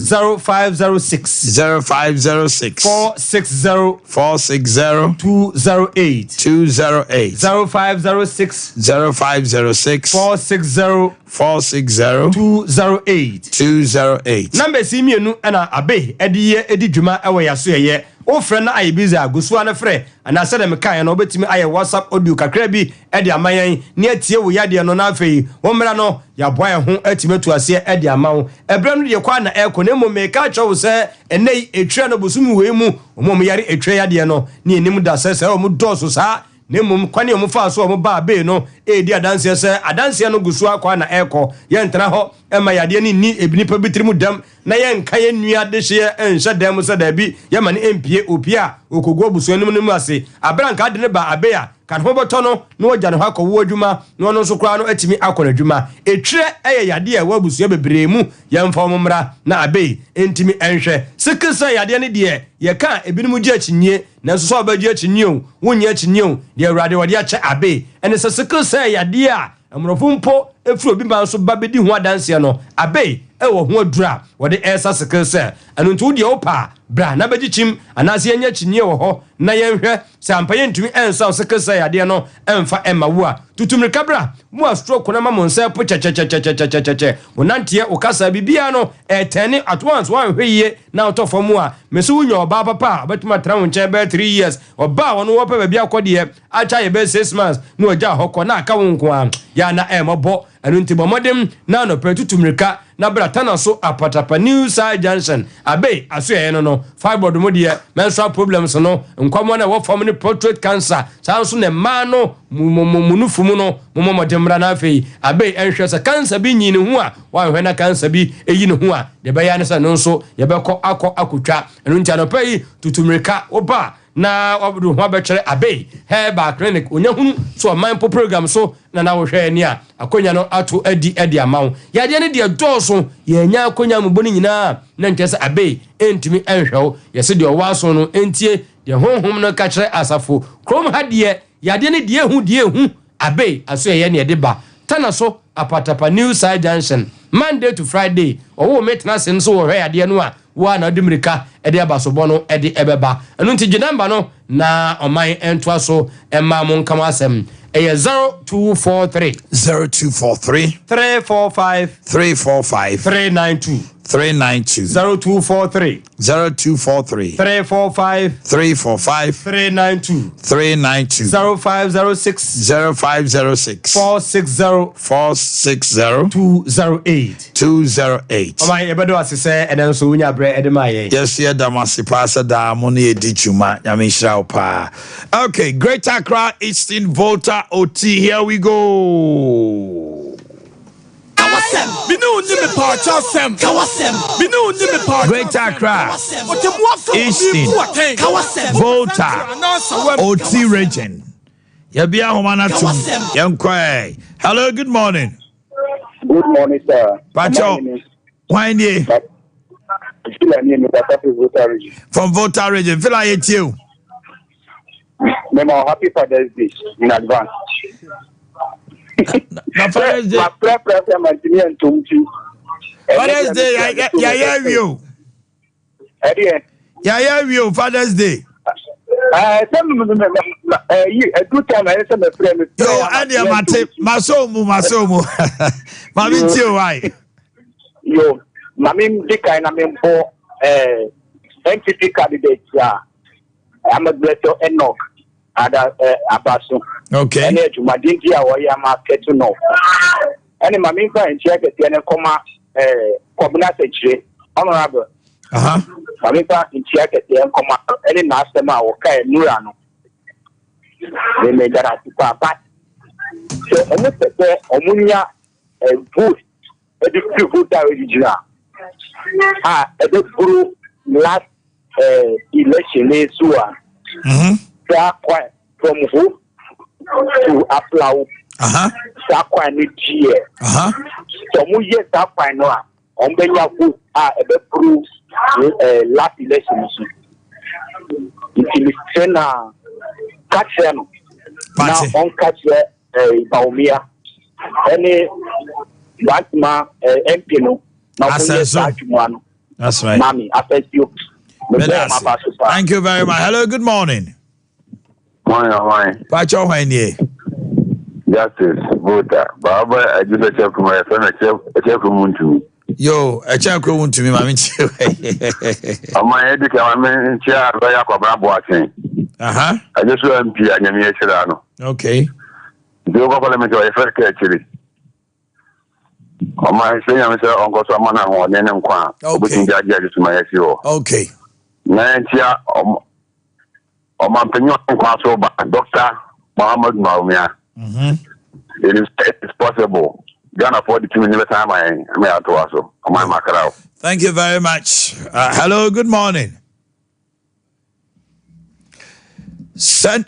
0506 460 208 0506 460 208 number si mienu ana Abe ediye edidwuma ewe yaso ye o frɛ na ayi busy agusu na frɛ ana sɛ dem kan na obetimi aye WhatsApp audio kakra bi edi amayan ne atie wo yade no na afei wo mra no ya boa ho atime to ase edi amawo ebre no de kwa na eko na mmom ka kyɛw sɛ enei etwa no bosum we mu mmom yare etwa yade no ne enim da sɛ o mu dɔso saa nemum kwani omufa so omuba Abe no edi adanse se adanse no gusu akwa na eko ye ntra ho ema yade ni ebinipa bitirimu dam na ye nka ye nua de hye enhye dam se da bi ye mane empie opia okogo busu enum nemu ase abranka de ne ba Abe a kan ho boto no na ogya ne hako wo adwuma no no so kra no atimi akona adwuma etwire eye yade a wabusu bebre mu ye mfa omumra na Abe entimi enhwe sikisa yade ne de ye ka ebinimu gye akyinye na so so abagye akyinye o wonye akyinye o de awrade wode akye Abe ene se sikisa yade a amrofo mpo efuro bi man so babedi ho adanse no Abe ewo ho adura wode esa sikisa anu ntu de opa bra na bagichim anase yenya kyinye wo ho na yenhwe se ampaye ntumi ensa sikisa yade no emfa emawo a tutumrika bra mu a stroke na mamon se po che monantie okasa bibia no etene at once one hweye na otofo mu a meso unyo oba papa betuma trawo nche be 3 years oba wono wo pa ba bia kode acha ye be 6 months no oja hokọ na aka wonko a ya na emobo anu ntibo modem na no petutumrika na brata na so apatapa new side junction Abe aso ye no fibroid mo de menstrual problems no nkwamo na wo form ni prostate cancer sanso ne ma no munufumu no momodemra na afei Abe enhwe se cancer bi nyine hu a wa hwe na cancer bi eyi ne hu a de be ya ne se no so ye be kọ akotwa enu ntia no pai tutumrika oba na wabudu ho abekere Abe Heba clinic onyahunu so man po program so na wo hwe ani a akonya no ato edi amawo yade ne de doso ye nya akonya mboni nyina na ntese Abe entimi enhwew ye se de owaso no entie de honhom no ka kire asafo krom hade yade ne de hu Abe aso ye ne de ba tana so apatapa new side junction Monday to Friday owo metna sen so wo hwe yade no a wa na dimrika ede abasobo no ede ebeba enu nti ginamba no na oman entwa so emma mon kama asem eye 0243 345 392 0243 345 392 0506 460 208 oman ebedo asese eden so unya bre edemaye yes ye damasi pasa da mo ne edi chuma nyame hira opa. Okay, Greater Accra Eastern Volta OT, here we go. Greater Accra Eastern Volta OT region. Yabia Homana Tum Yankwe. Hello, good morning. Good morning, sir. Pacho, why ye? From Volta region. Feel like it's you. Memo, happy Father's Day in advance. Father's Day. Father's Day, yeah, you. Yeah, you. Father's Day. A good time. I send a friend. Yo, Ade Akye Masomu. Mami tio why? Yo, mami dika na mempo NPP candidate ya. I'm a blessed Enoch. Ada Abaso. Okay. And you my dingy away market to know. And my main friend check it and comma combination honorable. My main friend check it and comma any master ma okay Murano. They made that at the papa. So almost the Omunia food. A food that original. A good last election is one. From who to apply. That quite year. So, we yes, that final on Benya a proof last election. It is Sena catch them now on catch Baumia. Any Batma Empino. That's right. Mommy, I thank you. Thank you very much. Hello, good morning. Morning. Pacho Hanye. Justice, voter. Baba, I just check from my friend, a check from Muntu. Yo, a check from Muntu, my on my head, I'm chair, Boakye. I just want to be a Yamiano. Okay. Do government or a fair catchery. On my saying, I'm saying, Uncle Samana or Nenham Kwan. Okay. To my SEO. Okay. Nantia, my opinion, Dr. Muhammad Maumia. It is possible. Can't afford to never time I may have to also. My mackerel. Thank you very much. Hello, good morning.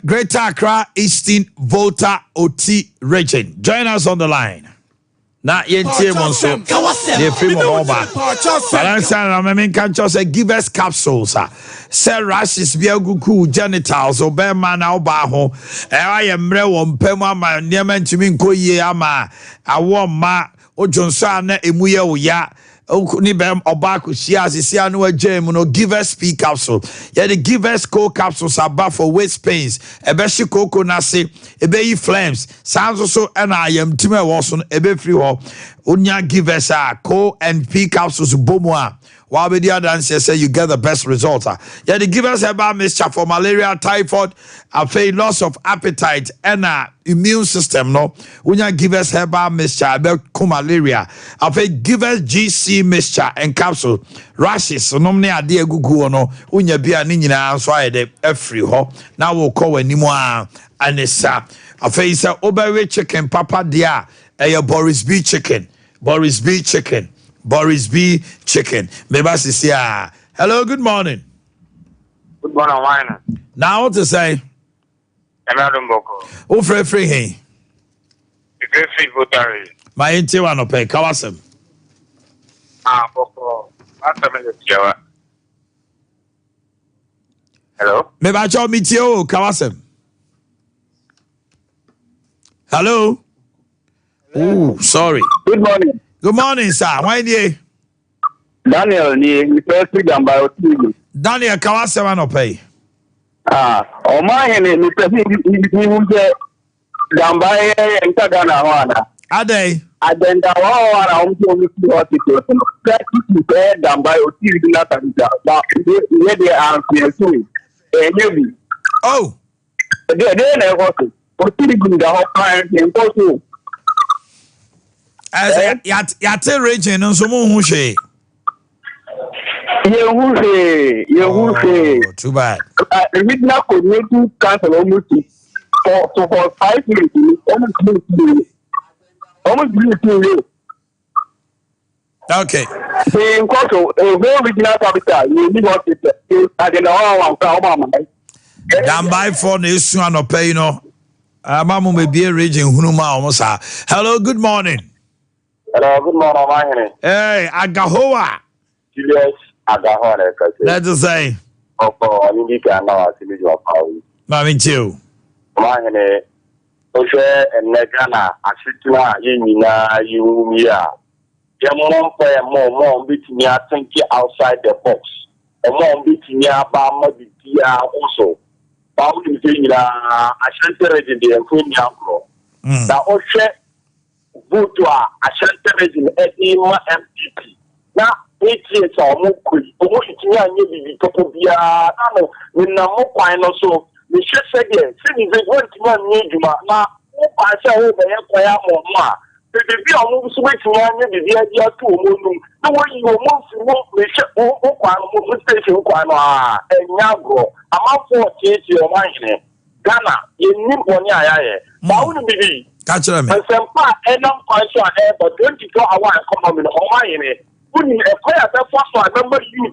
Greater Accra Eastern Volta OT region. Join us on the line. Na yentie monso de free mo ba balance and I mean can just give us capsules say rashes bia gugu genitals obema na oba ho am wo mpam ama niam ntimi nkoyie ama awo ma ojonso na emuye wo ya ni bem oba kusia asisia no agem no give us speak capsule yeah the give us cold capsules about for waist pains ebe shi koko na se ebe yi flames sounds so and I am time was on ebe free ho unya give us a cold and P capsules bomoa while the other say you get the best result. Yeah, they give us about mixture for malaria, typhoid, a loss of appetite, and immune system. No, when you give us herbal mixture about malaria, a give us GC mixture and capsule rashes. So normally I dear Google no when you be an engineer, so I de every ho. Now we'll call anymore and it's a face Oberwe chicken, Papa dia, a Boris B chicken, Boris B chicken. Boris B chicken. Hello, good morning. Good morning, wine. Now what to say? Oh, free hey. Free votary. My inti one pay Kawasem. Boko. Hello? Maybe I shall meet you, Kawasem. Hello? Oh, sorry. Good morning. Good morning, sir. Why do you? Daniel, ni first Gamba. Daniel, Kawasem no pay. Omanhene ni president Gamba and Tagana Wana. Ade. Adenda Wana to hospital. Practice Gamba or TV Nathan. Where they are to it. Oh. Then I was for TV the whole impossible. As yate region no so mo hu hwe. You say. Too bad. Original community council almost for 5 minutes. Almost. Okay. In Koso, a very original capital. You need what it I don't know. Down by 4 news no pay no. Amamu me be region hunuma almost. Hello, good morning. Hello, good morning, Omanhene. Hey, Agahoa. Julius Agahoa. Let's say. Oh, you need to know what you are. Mami too. Omanhene. Oshe and Negana, Ashituna, Yumia. More between me, I think outside the box. A more between me about Madia also. Bound in I shan't in the Uncle. Now, Oshe. Vote to a shelter in Edinburgh MPP. Now, 8 years or more, almost 2 years, you be Topia, no, when no more so, we should say yes. See, they want to run me, now. I say, oh, they have quite more. The baby almost went to run the idea to move. The way you move, we should move station, and Yago. I'm out for your mind. Ghana, you need one year. Now, be catch them. And some part, and I'm quite sure, but 24 hours come on in Omanhene. When you acquire that first one, remember you,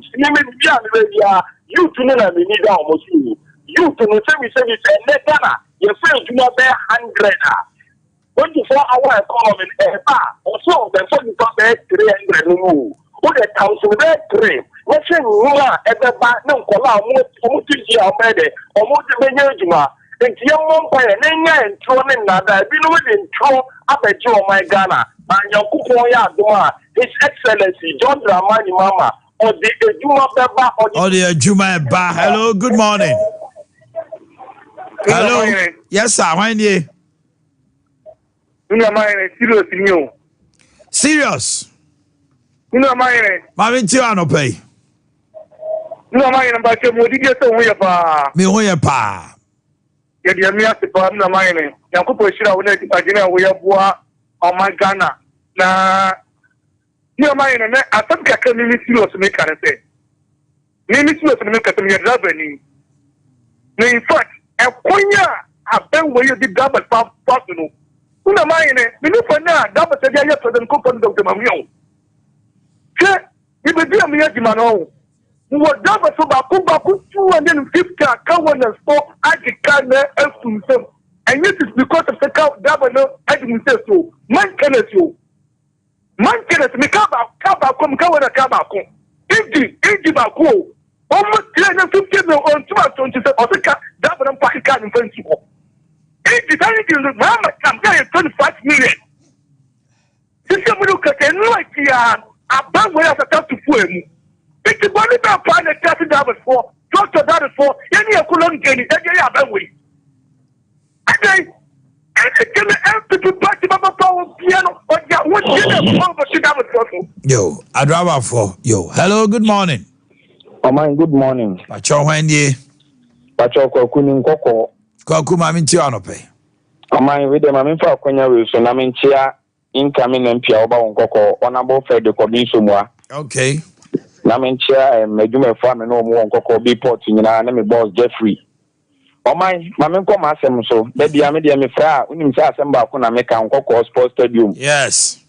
you to know that we need almost you. You to know service and Ghana, your friends do not bear 100. 24 hours come in a bar, or so, then so you got there 300 move. What a council there 3. Let's say, at the back, no, almost to see our bed, almost the Benjuma. And young one by an and thrown in that I've been within throw up at Joe, my Ghana, and your Kukoya Duma, His Excellency John Dramani Mama, or the Juma Baba, or the Juma Ba. Hello, good morning. Hello. Yes, sir. When you? Serious in you. Serious. You know, my Mammy Tiano pay. No, my about your Modiga, so we are. Me, who ya pa? Yet you have to put no mining. Yakupo should have let Agina, we have war on my Ghana. Now, you mind, I think I can miss you to make a say. Name is to make a revenue. In fact, a Quenya have been where you did double personal. Who am I in it? We look for now, double said I have to them coupon of the Mamio. If we do a Miajimano, who was double so Baku 250 account and store Agicana and himself. And this is because of the cow double I didn't say so. Man can you. Man can it make up come cover a cabacco. Indy Baku. Almost 350 on 227 or the double and Pakistan in principle. It is anything that Mama can pay 25 million. This is a look at a like a bad way as a top to fool. It's the money that find a taxi double for, Dr. Double for, any of Cologne Kenny, that you have that way. And yo, I'd rather for yo. Hello, good morning. Oh my, good morning. Pacho when ye? Pacho Kunin Coco. Koku Mammy Tiano pay. Oh my, with the Mammy for Quenya Wilson, I mean, Chia, incoming and Piaba on Coco, honorable Fred de Cobisumwa. Okay. Namincha and Medume Farm and no more Coco be porting in our name, boss Jeffrey. Oh my, Mamma come ask him so. Baby, I'm a fra, when you assemble Kuna make a Coco Sports Stadium. Yes.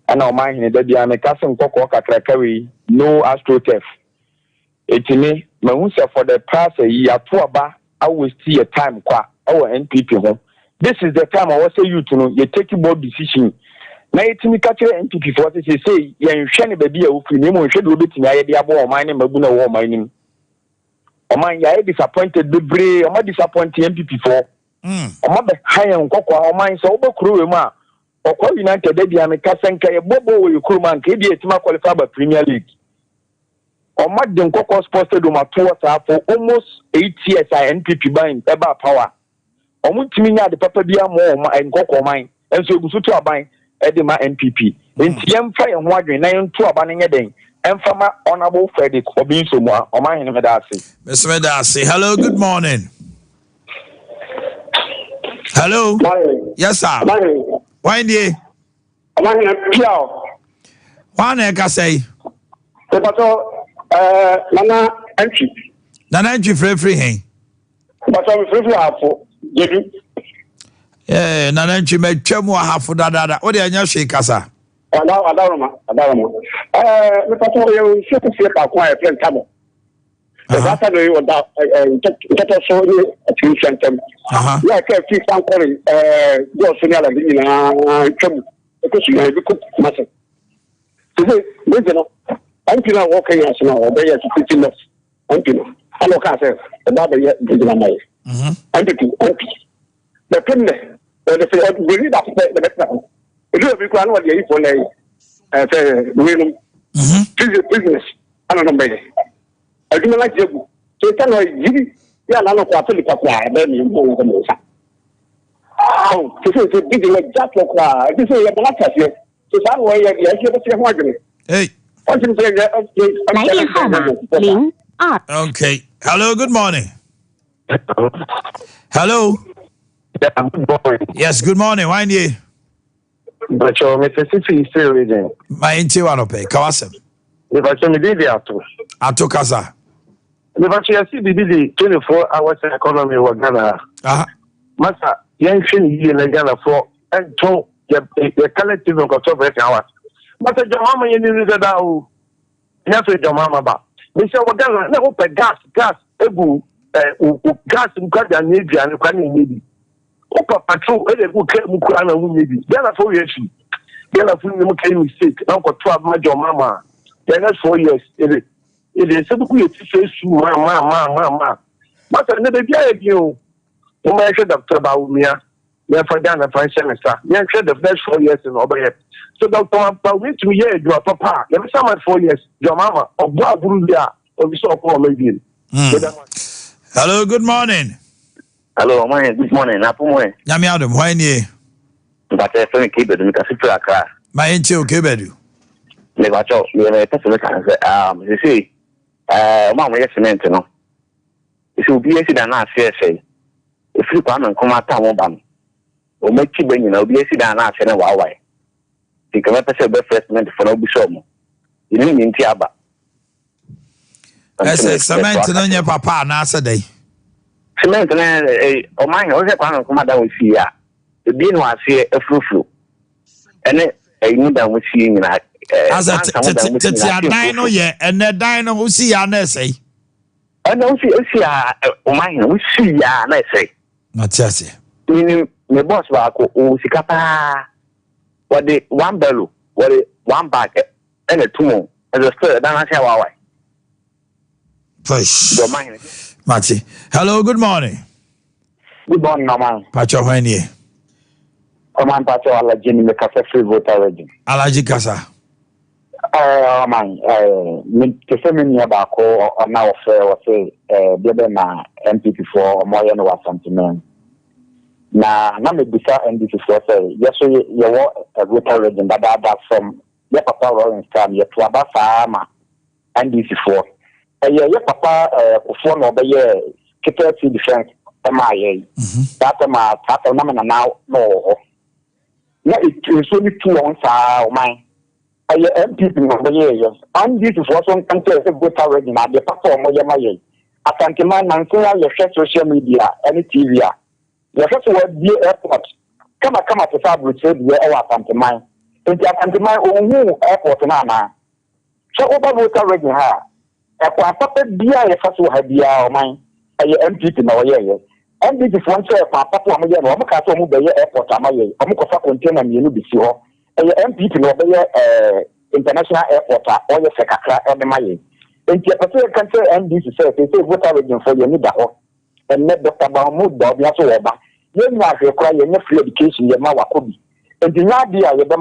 And now my baby, I'm a cousin Coco Cacracawi, no AstroTurf. It's me, Mamusa for the past a year, Tuaba, I will see a time qua our NPP home. This is the time I was say you to know you take your board decision. Now it's me catch NPP for what they say, you shiny baby, you should do it in the idea of my name, Maguna war mining. Oh man, you are disappointed, the brave, I'm disappointed NPP for. I'm not high on Coco, or mine, so over crew, ma. Or call United, baby, I'm a Cassanka, Bobo, you crew man, KD, it's my qualified by Premier League. Or Madden Coco Sports Stadium for almost 8 years, I NPP buying ever power. Or Mutimina, the Papa Dia more and Coco mine, and so go to a buying Edema NPP. In TM Fire and Wagner, 9 to a banning a day. And from my honorable Frederick or being somewhere, or my name Medasi. Mr. Medasi, hello, good morning. Hello. Morning. Yes, sir. Morning. Why do you? Omanhene Yaw. One I can say. Nana entry. Nana entry free hey. But I'm free for you. Yeah, Nana entry made chemo half for that. What are you shake, Kasa? Adaroma. Mr. You should see a quiet friend come. That's how you want that. So you attention them. Yeah, I keep on calling. Go senior like trouble because you have cooked massive. I'm not walking as now, or they are 15 months. I'm not cancer. The Bible yet did my mind. I'm the criminal, the really that the better. It will be one of the business. I don't know, baby. I do not like you. So can I give you? Yeah, none of what to acquire, then you go the most. Oh, this is a big jack of cry. This is a black here. So some way, I hear the hey. Okay. Hello, good morning. Hello. Yeah, good morning. Yes, good morning. Why you? But your Mississippi is still reading. My inti wanope. Kawasem. But you did the Ato kasa. But you see the 24 hours economy was Ghana. Master, young Shin in Ghana for and to the collective of October hours. But your mama you knew that now. Yes, with your mama ba. We say what Ghana no open gas, ebu gas in Ghana need and can need. Opa patrol e dey go mu kura na wu maybe Ghana 4 years Ghana fu ni mo can mistake na ko 12 ma your mama the next 4 years it is so ku yeti face ma but na be bia e o ma should doctor ba umia ya for Ghana for semester ya should the first 4 years in obeye so doctor ba we to year do papa ya be some 4 years your mama obo aburu bia obi so ko maybe. Hello, good morning. Hello, good morning. Apumwe. Nyami Adam, why ni? But I feel kebedu mi kasi fira ka. My inti o kebedu. Me bacho, me pese me kan say you see ma mo yes cement no. You see obi esi da na ase ese. E firi kwa na nkoma ta mo ba no. O ma ki banyi na obi esi da na ase na wa wa. Ti ka me pese be first cement for no bi so mo. Ini mi nti aba. Ese cement no nye papa na ase dai. Cement na Omanhene o se kwa na nkoma da wo fi ya. Ebi no ase efurufuru. Ene eyi da wo fi nyina asa tete adan no ye ene dan no usi ya na sei. Ene usi ya Omanhene usi ya na sei. Matiase. Ni me boss ba ko o sika pa. Wade one bello, wade one bag ene tumo. As a still dan ase wa wa. Push. Mati. Hello, good morning. Good morning, Mama. Pacho Hwanie. Oman Pacho Alaji ni mekasa free voter ready. Alaji kasa. Man, me kese me niya ba ko na ofe wase bebe na MPP for moya no wasantimen. Na me bisa NDC for say yeso ye voter ready that from ye papa rolling star ye to aba sama NDC for. Ye papa for no be ye security defense amaye. That ma tata na now no. Na it so ni two on sa o man. Aye MPP no be ye. And this is what some country say go toward na the platform mo ye maye. Atante man nan say ya share social media any TV ya. Ya first word be airport. Kama to fabric say the e wa atante man. Enti atante man o hu airport na. So over voter ready ha. E kwa papa bia ye first wo ha bia o man. Aye MPP no ye. And this is one say papa mo ye no mo ka so mo be ye airport amaye. O mo ko fa container mienu bi si ho. MPP no be international airport or your secretary or the maye. And the person can say NDC say voter region for your need and let Dr. Mahmoud Bob Yasoba. You know, require your free education, your Mawakobi. And the idea you the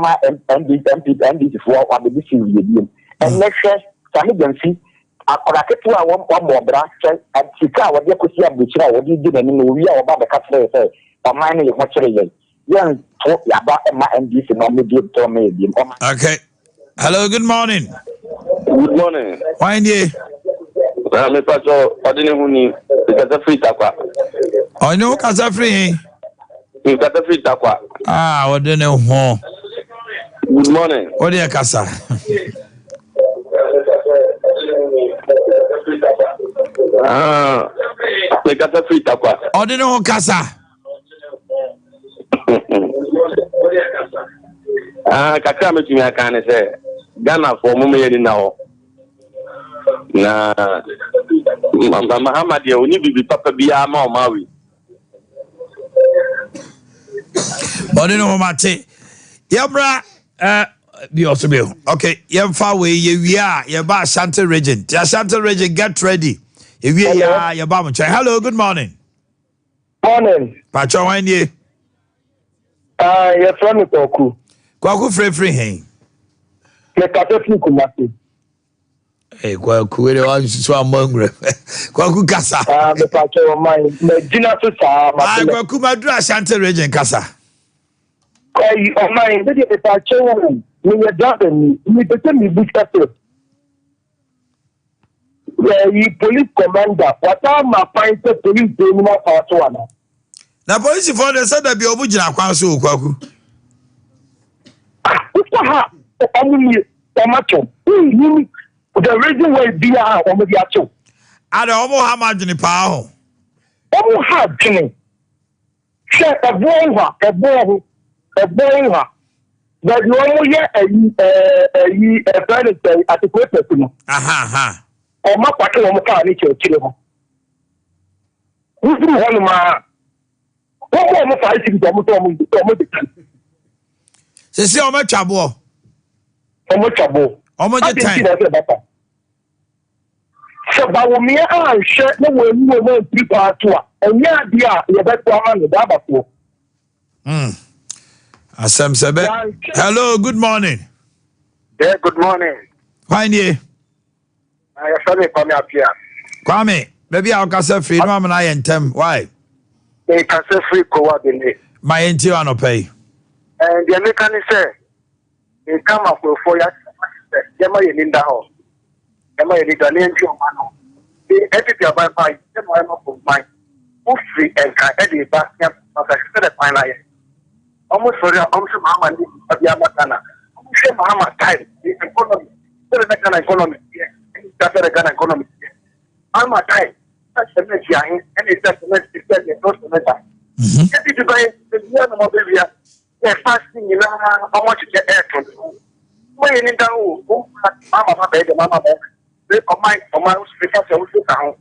NDC for or the BC and next year, some agency. Akọ̀ràkẹ́tù àwọn ọmọ ọ̀bẹ̀rẹ̀ aṣẹ́ àti ìka àwọn ọdẹ kò sí àgbèjì àwọn ọdẹ ìdí nínú orí àwọn ọba àbẹ̀ká sílẹ̀ ẹ̀fẹ̀ Ọmanhene yẹn wọ́n kyerẹ́ yẹn yẹn tó yàbá ẹ̀ma NDC náà ọmọ ìdí tó ọmọ ìdí. Okay. Hello, good morning. Good morning. Why nie? Me pacho odini huni kasa free takwa. Onyo kasa free. Kasa free takwa. Odini ho. Good morning. Odi kasa. Me kasa free takwa. Odini ho kasa. Kakra me tumi aka ne se Ghana for mo me yedi na ho. Na Muhammad ya oni bibi papa bia ma o mawi. Odini ho mate. Yabra be also be. Okay, you far away you are you ba Ashanti region. The Ashanti region get ready. If you are you ba mo. Hello, good morning. Morning. Pacho wan ye? Your friend Kwaku. Kwaku free hey. Me kata fi Kumasi. Hey, Kwaku we want so amongre. Kwaku kasa. Me pacho Omanhene. Me jina to sa. Kwaku madura Ashanti region kasa. Omanhene be the pacho me ya dada ni. Me bete me busta te. police commander, what am I find the police doing my part one? Now, police for the said that be obujina kwaso kwaku. The reason why they are on the actual. I don't know how much in the power. Oh, have Jimmy. Share a boy, but no more yet a friend at the question. Aha. Or my partner on the car, Nicho. Who's the one man? What more fighting the See how much abo. How much abo? How much time? So, but when me and share no way you will prepare to and yeah, dear, you better on the Dabaco. Asem Sebe. Hello, good morning. Yeah, good morning. Fine ye. I saw me come up here. Kwame, maybe I'll cast free no man I entem. Why? They can say free coordinate. My enti no pay. And the American say they come up for 4 years. Yama in the house. Yama in the name of man. The entity of my mind, Yama of mine. Who free and can edit back of the final. Almost for your almost Mama of Yamatana. Say Mama time, the economy, the Ghana economy, that's the Ghana economy. I'm a time, that's the next year, and it's just the next year, it's the matter. If you buy the young baby, they're fasting, you know how much you get air control. When you need to Mama, baby, Mama, they on my because I was down.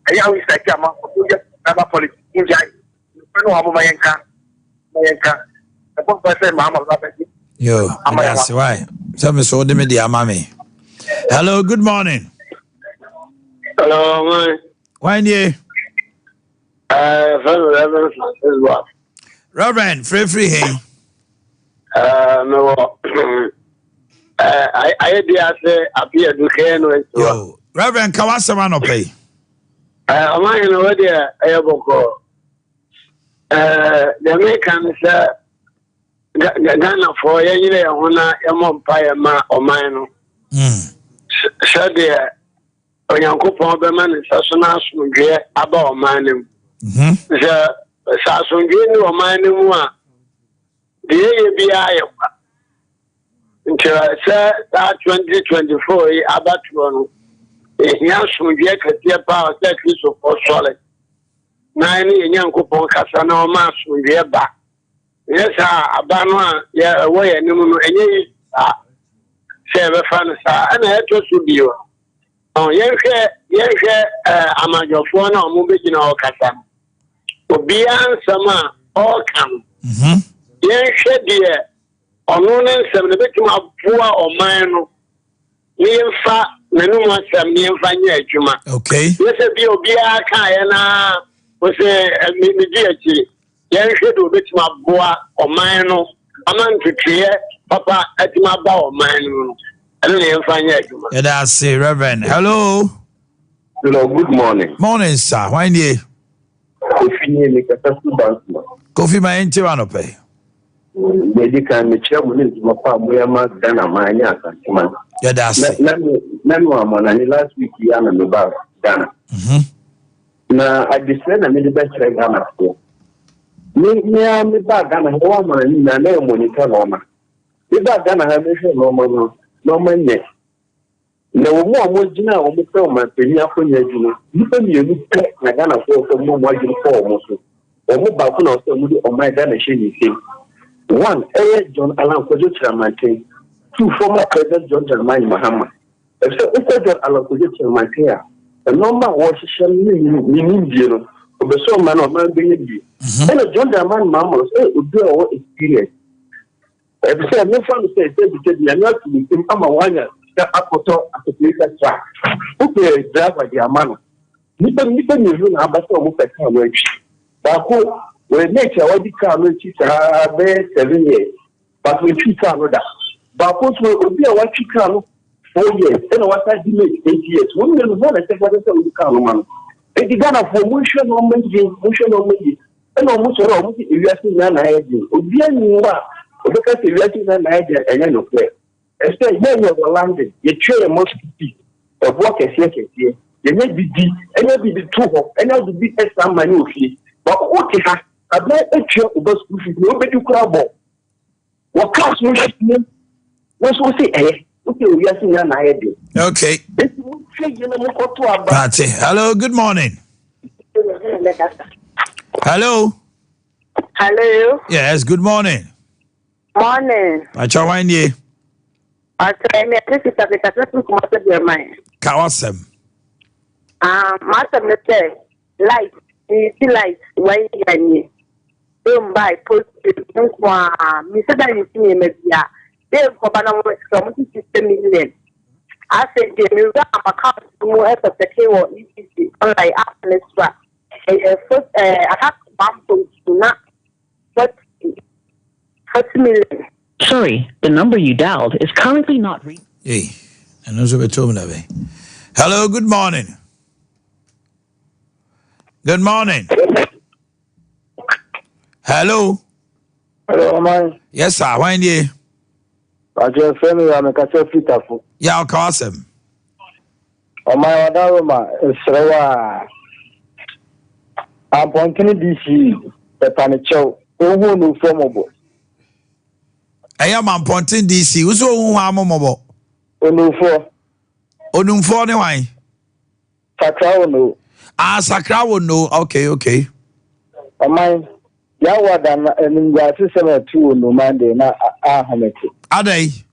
I always like Yama, who get Mama politics in Jai. You know how my anchor. Yo, that's why. Tell me so, me dear mommy. Hello, good morning. Hello, why ye? Reverend, free, hey. No, I say, appear to care. Yo, Reverend, Kawasama no pay. Am I in already a Ayaboko? The American say, Ghana for a year, Hona, Yamon Payama, or mine. Shadia, or Yanko Pomberman, and Sassonas, about mining. Sasson Gino or mining one. The ABI until I said that 2024, about one. He has to get a dear power, that is of solid. 9 young couple Cassano Mass will be back. Yes, Abana, yeah, away and you say, and I had to you. Oh, yes, I'm a your phone or moving in our Cassan. Beyond summer, all come. Yes, dear, on one and 7 victim of poor or mine. Me fa nanu mo sam me fa nya adwuma. Okay. Yes be obi aka na wo se me di achi. Yen hwedo betima boa oman no amantutwe papa atima ba oman no. Eno ne fa nya adwuma. Yeah, that's it, Reverend. Hello. Hello, good morning. Morning, sir. Why ye? Kofi my enti wa no pay. Medical chairman is Mapa Ghana, my young. Yeah, that's it. Last week, I'm about Ghana. Now, I decided I made the best right Ghana. Me, I'm about Ghana, woman, and I know Monica Loma. Without Ghana, I have no man. No more was now almost so much. You look like Ghana for more margin for almost. Or more about on my Ghana shady thing. 1, John Alan Kojo 2, former President John Dramani Mahama. If John Alan Kojo the number was meaning, the so man of man being and John Dramani Mahama would do our experience. If I no fun to say, because you are not to be in Amawanya, that Apoto at the place track. Okay, driver the Amana. Nippon, you know, about so much away. Bako, when nature, what you can reach 7 years, but we treat another. Bako will be a what you can 4 years, and what I delay 8 years. One will not accept what I can, man. It began a motion on me, and almost around if you are still an idea. Because if you are still an idea, and I know where. Especially when you are landed, you train most people of work as here. You may be D, and you'll be the 2 and I'll be extra money of you. But what is that? I've not a chair about school fees, nobody crowd. What class will she name? What's what say, eh? Okay, we are seeing an idea. Okay. That's it. Hello, good morning. Hello. Hello. Yes, good morning. Morning. Achawanye. Kawasem. Master Mete, light, light, when you don't buy post, Mr. Danny, Media. They've got some 60 million. I said, you got a account more of the cable, like after extra. First, I have to not 40 million. Sorry, the number you dialed is currently not reached. Hey, and also told me. Hello, good morning. Good morning. Hello. Hello, man. Yes, sir. Why are you? I just send you a catch fit. Yeah, I'll call him. Oh, my Adama is Rawa. I'm pointing DC, the Panicho, who no formable. I am on Pontin DC. Who's who I'm mobile? Onumfo ne why? Sakra no. Ah, Sakra no. Okay. Amai. Yawa dan ninja system 2 no Monday na ahometi. Adai.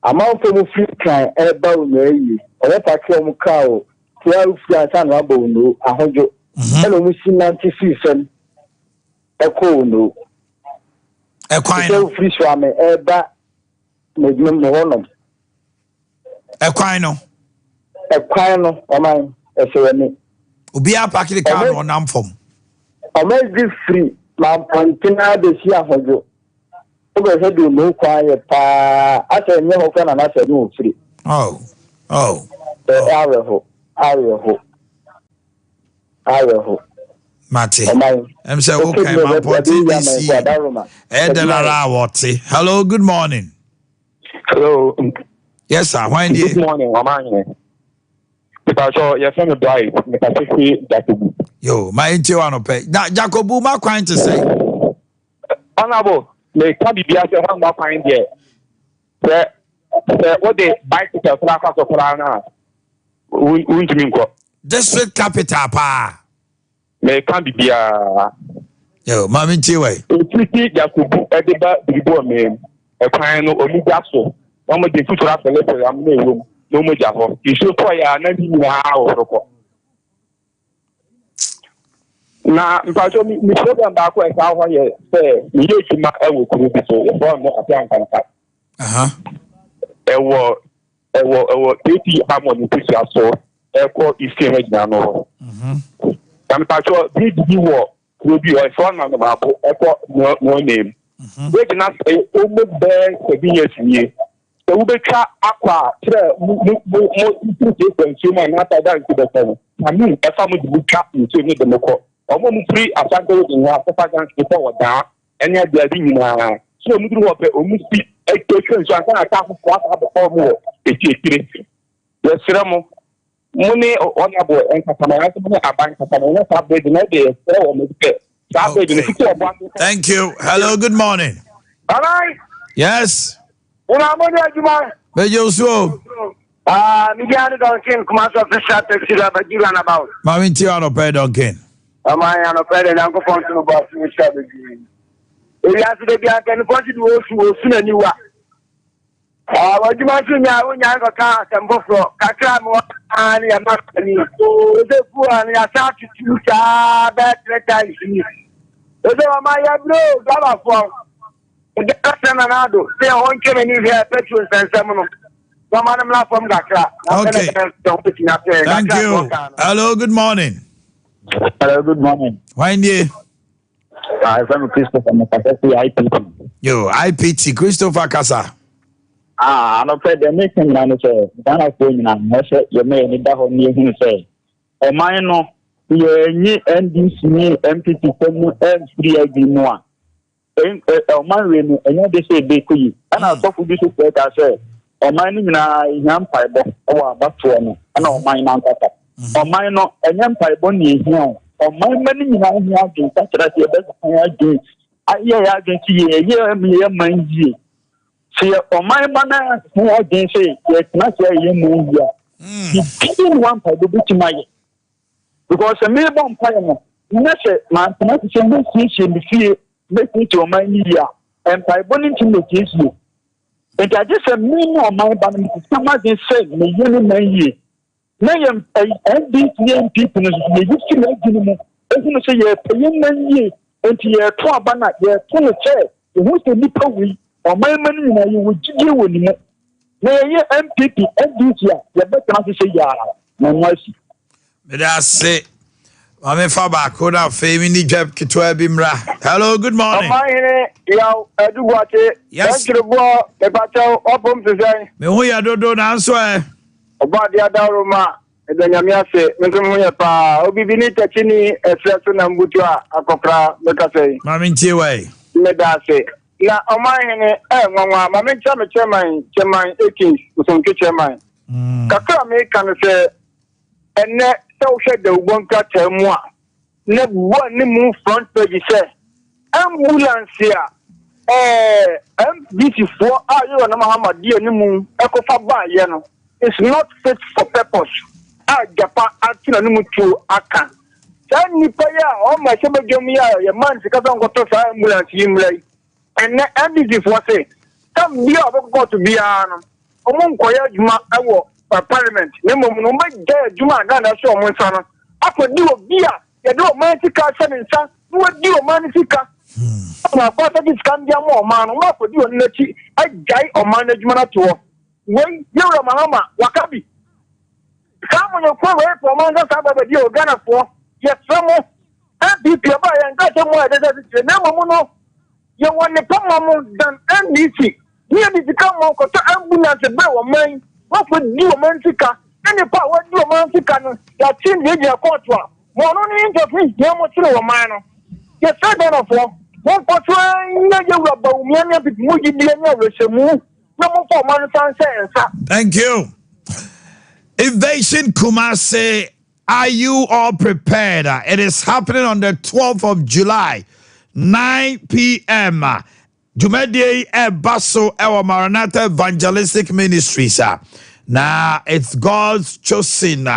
Amount of free can eba no yi. Owe pakio mu ka o. Tia ufi asa no abo no ahojo. Eno mu si 96 eko no. Ekwan no. Free swame eba medum no wonom. Ekwan no. Amai esewani. Obi a pack the car on am form. Amazing free, my pantina de Sia Hojo. Over head do no quiet pa. I said, no, can I said no free. Oh. I will hope. Mate. I'm saying, okay, my pointing DC. Hello, good morning. Hello. Yes, sir. Why do you? Good morning, Omanhene. Because your friend of Bright, Mr. Jacob. Yo, my intuition pay. Now, Jacob, my kind to say. Honorable, they can't be as a one more kind there. What they buy to the Flacas of Flana. Wouldn't mean what? District capital, pa. They can't be a. Yo, Mammy Chiway. If you Jacob, Ediba, the boy name, a kind of Omigaso. One of the future after letter, I'm no more Jaffa. You should try an hour. Na mpacho mi program ba ko e ka ho ye se mi ye tuma e wo kuru bi so e bo mo afian kan ka e wo teti harmony pisi aso e ko ife me gina no tam mpacho bi wo kuru bi o so na no ba bo e ko no name we gina e o mo be se bi ye tie e wo be twa akwa tre mo consumer na ta dan ki be so na mi e fa mo di twa nti ni de mo ko omo free asante de na propaganda before down any of the na so mu duru hope omu si education so aka aka for aka before mo etire yes ramo muni onabo enkatama ya so aban katama na sa be na de so o me ke sa be de fiti obo. Thank you. Hello, good morning. Alright. Yes. Una mo de ajuma. Bejo so. Mi gani Duncan kuma so official taxi la bajiwa na about. Mami Tiano pay Duncan. Amaya no pede na ko fon to boss ni sha be ji. E ya se de bia kan fon ti wo su na niwa. Wajuma su nya wo nya ko ka tembo fro. Kakra mo ani ya ma ni. O de fu ani ya sa tu tu cha be treta ni. O de ma ya bro gaba fo. O de ka na na do. Se on ke ni here petrol sense mo no. Okay. Thank you. Hello, good morning. Hello, good morning. Why you? I'm Christopher. IPT. Yo, IPT, Christopher Kasa. I'm afraid the making man is Ghana phone and you may need that on you say. A minor, you NDC, MPT, and 3 more. And man, and they say they could. And I'll talk to this. I say. ɔman no nyinaa ehia mpaebɔ ɛwɔ abatoɔ no ɛna ɔman nankasa ɔman no ɛnyɛ mpaebɔ ne ehia ɔman ma no nyinaa ehia adwene sakyerɛ sɛ yɛbɛsan adwene ayɛ yɛ adwene sɛ yɛyɛ man yie sɛ ɔman ma no ho adwene sɛ yɛtena sɛ yɛyɛ man yie a yɛbɛdi ne wa mpaebɔ bɛtumi ayɛ because sɛ mebɔ mpaeɛ no nyɛ sɛ mantena sɛ mɛsiesie me fie mɛsiesie ɔman no yie a mpaebɔ no ntimi mɛsiesie nti agye sɛ me ne ɔman ba no mekama de sɛ meyɛ no man yie na yɛ NDC MPP no so yɛyi fi no adi no mu ɛhunu sɛ yɛpɛyɛ man yie nti yɛto aba no yɛto no sɛ ɛhu sɛ nnipa wei ɔman ma no nyinaa yɛwɔ gyidie wɔ ne mu na yɛyɛ MPP NDC a yɛbɛtena se sɛ yɛa na no asi mede ase Mame Fabako na fame ni dweb kitwa bi mra. Hello, good morning. Omanhene Yaw Ade Boakye. Yes. Enkrebo e pacho opom sesai. Me hu ya dodo na anso e. Oba dia dawro ma e da nyame ase. Me nso hu ya pa. Obi bi ni tachini efreso na mbutu a akokra mekasai. Mame ntie wai. Me da ase. Na Omanhene nwanwa mame ntia me chairman Ekins usonke chairman. Kakra me kan se enne so the wonka temwa ne one mu front page say ambulance ya MDC for ayo na Muhammad die ni mu ekofa ba ye no it's not fit for purpose japa atina ni mu tu aka say nipa ya o ma se begem ya ye man se kasa ngoto sa ambulance yimlai enne MDC for say come bi obeko to bia no omo nkoya adwuma ewo parliament ne mom no ma gya adwuma na na so omo nsa no akodi obi a ye do man sika se nsa no wadi o man sika na kwa ta diskan dia mo man no akodi on nachi agai o man adwuma na to we yewra mahama wakabi kamo no kwa we for man ga baba di o Ghana for ye samo MPP ba ye nga se mo ade se ne mom no ye woni pa mom dan NDC ni adi sika mo ko to ambulance be wo man what would do a man sika any part what do a man sika no that team dey your court wa mo no ni interview dey mo tire wo man no ye say don of one court nya ye wa ba umi anya bi mo gi bi anya we semu na mo for man san say ensa. Thank you. Invasion Kumasi, are you all prepared? It is happening on the 12th of July, 9 p.m. Jumedie Basso Ewa Maranatha Evangelistic Ministries. Now it's God's chosen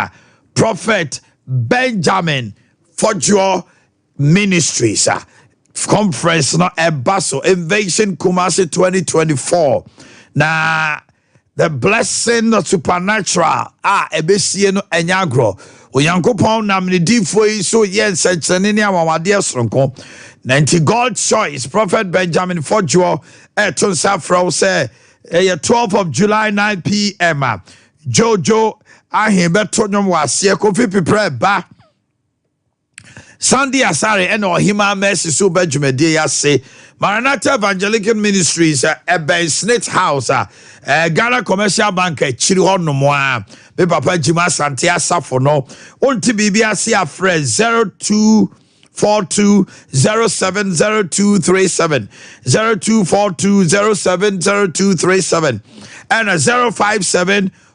prophet Benjamin Fojo Ministries. Conference no Basso Invasion Kumasi 2024. Now the blessing of supernatural ebesie no enyagro. Oyankopon namne difo yi so yen senchene ne awade asronko. Nanti God's choice Prophet Benjamin Fojo to safro say 12th of July 9 p.m. Jojo ahe beto nwom wase kofi pipre ba Sunday Asare and Ohima Mercy so bedwumade ya say Maranatha Evangelical Ministries Ben Snit House Ghana Commercial Bank chiri hono mo a me papa Jima Sante asafo no onti bibia se afre 0242070237 0242070237 and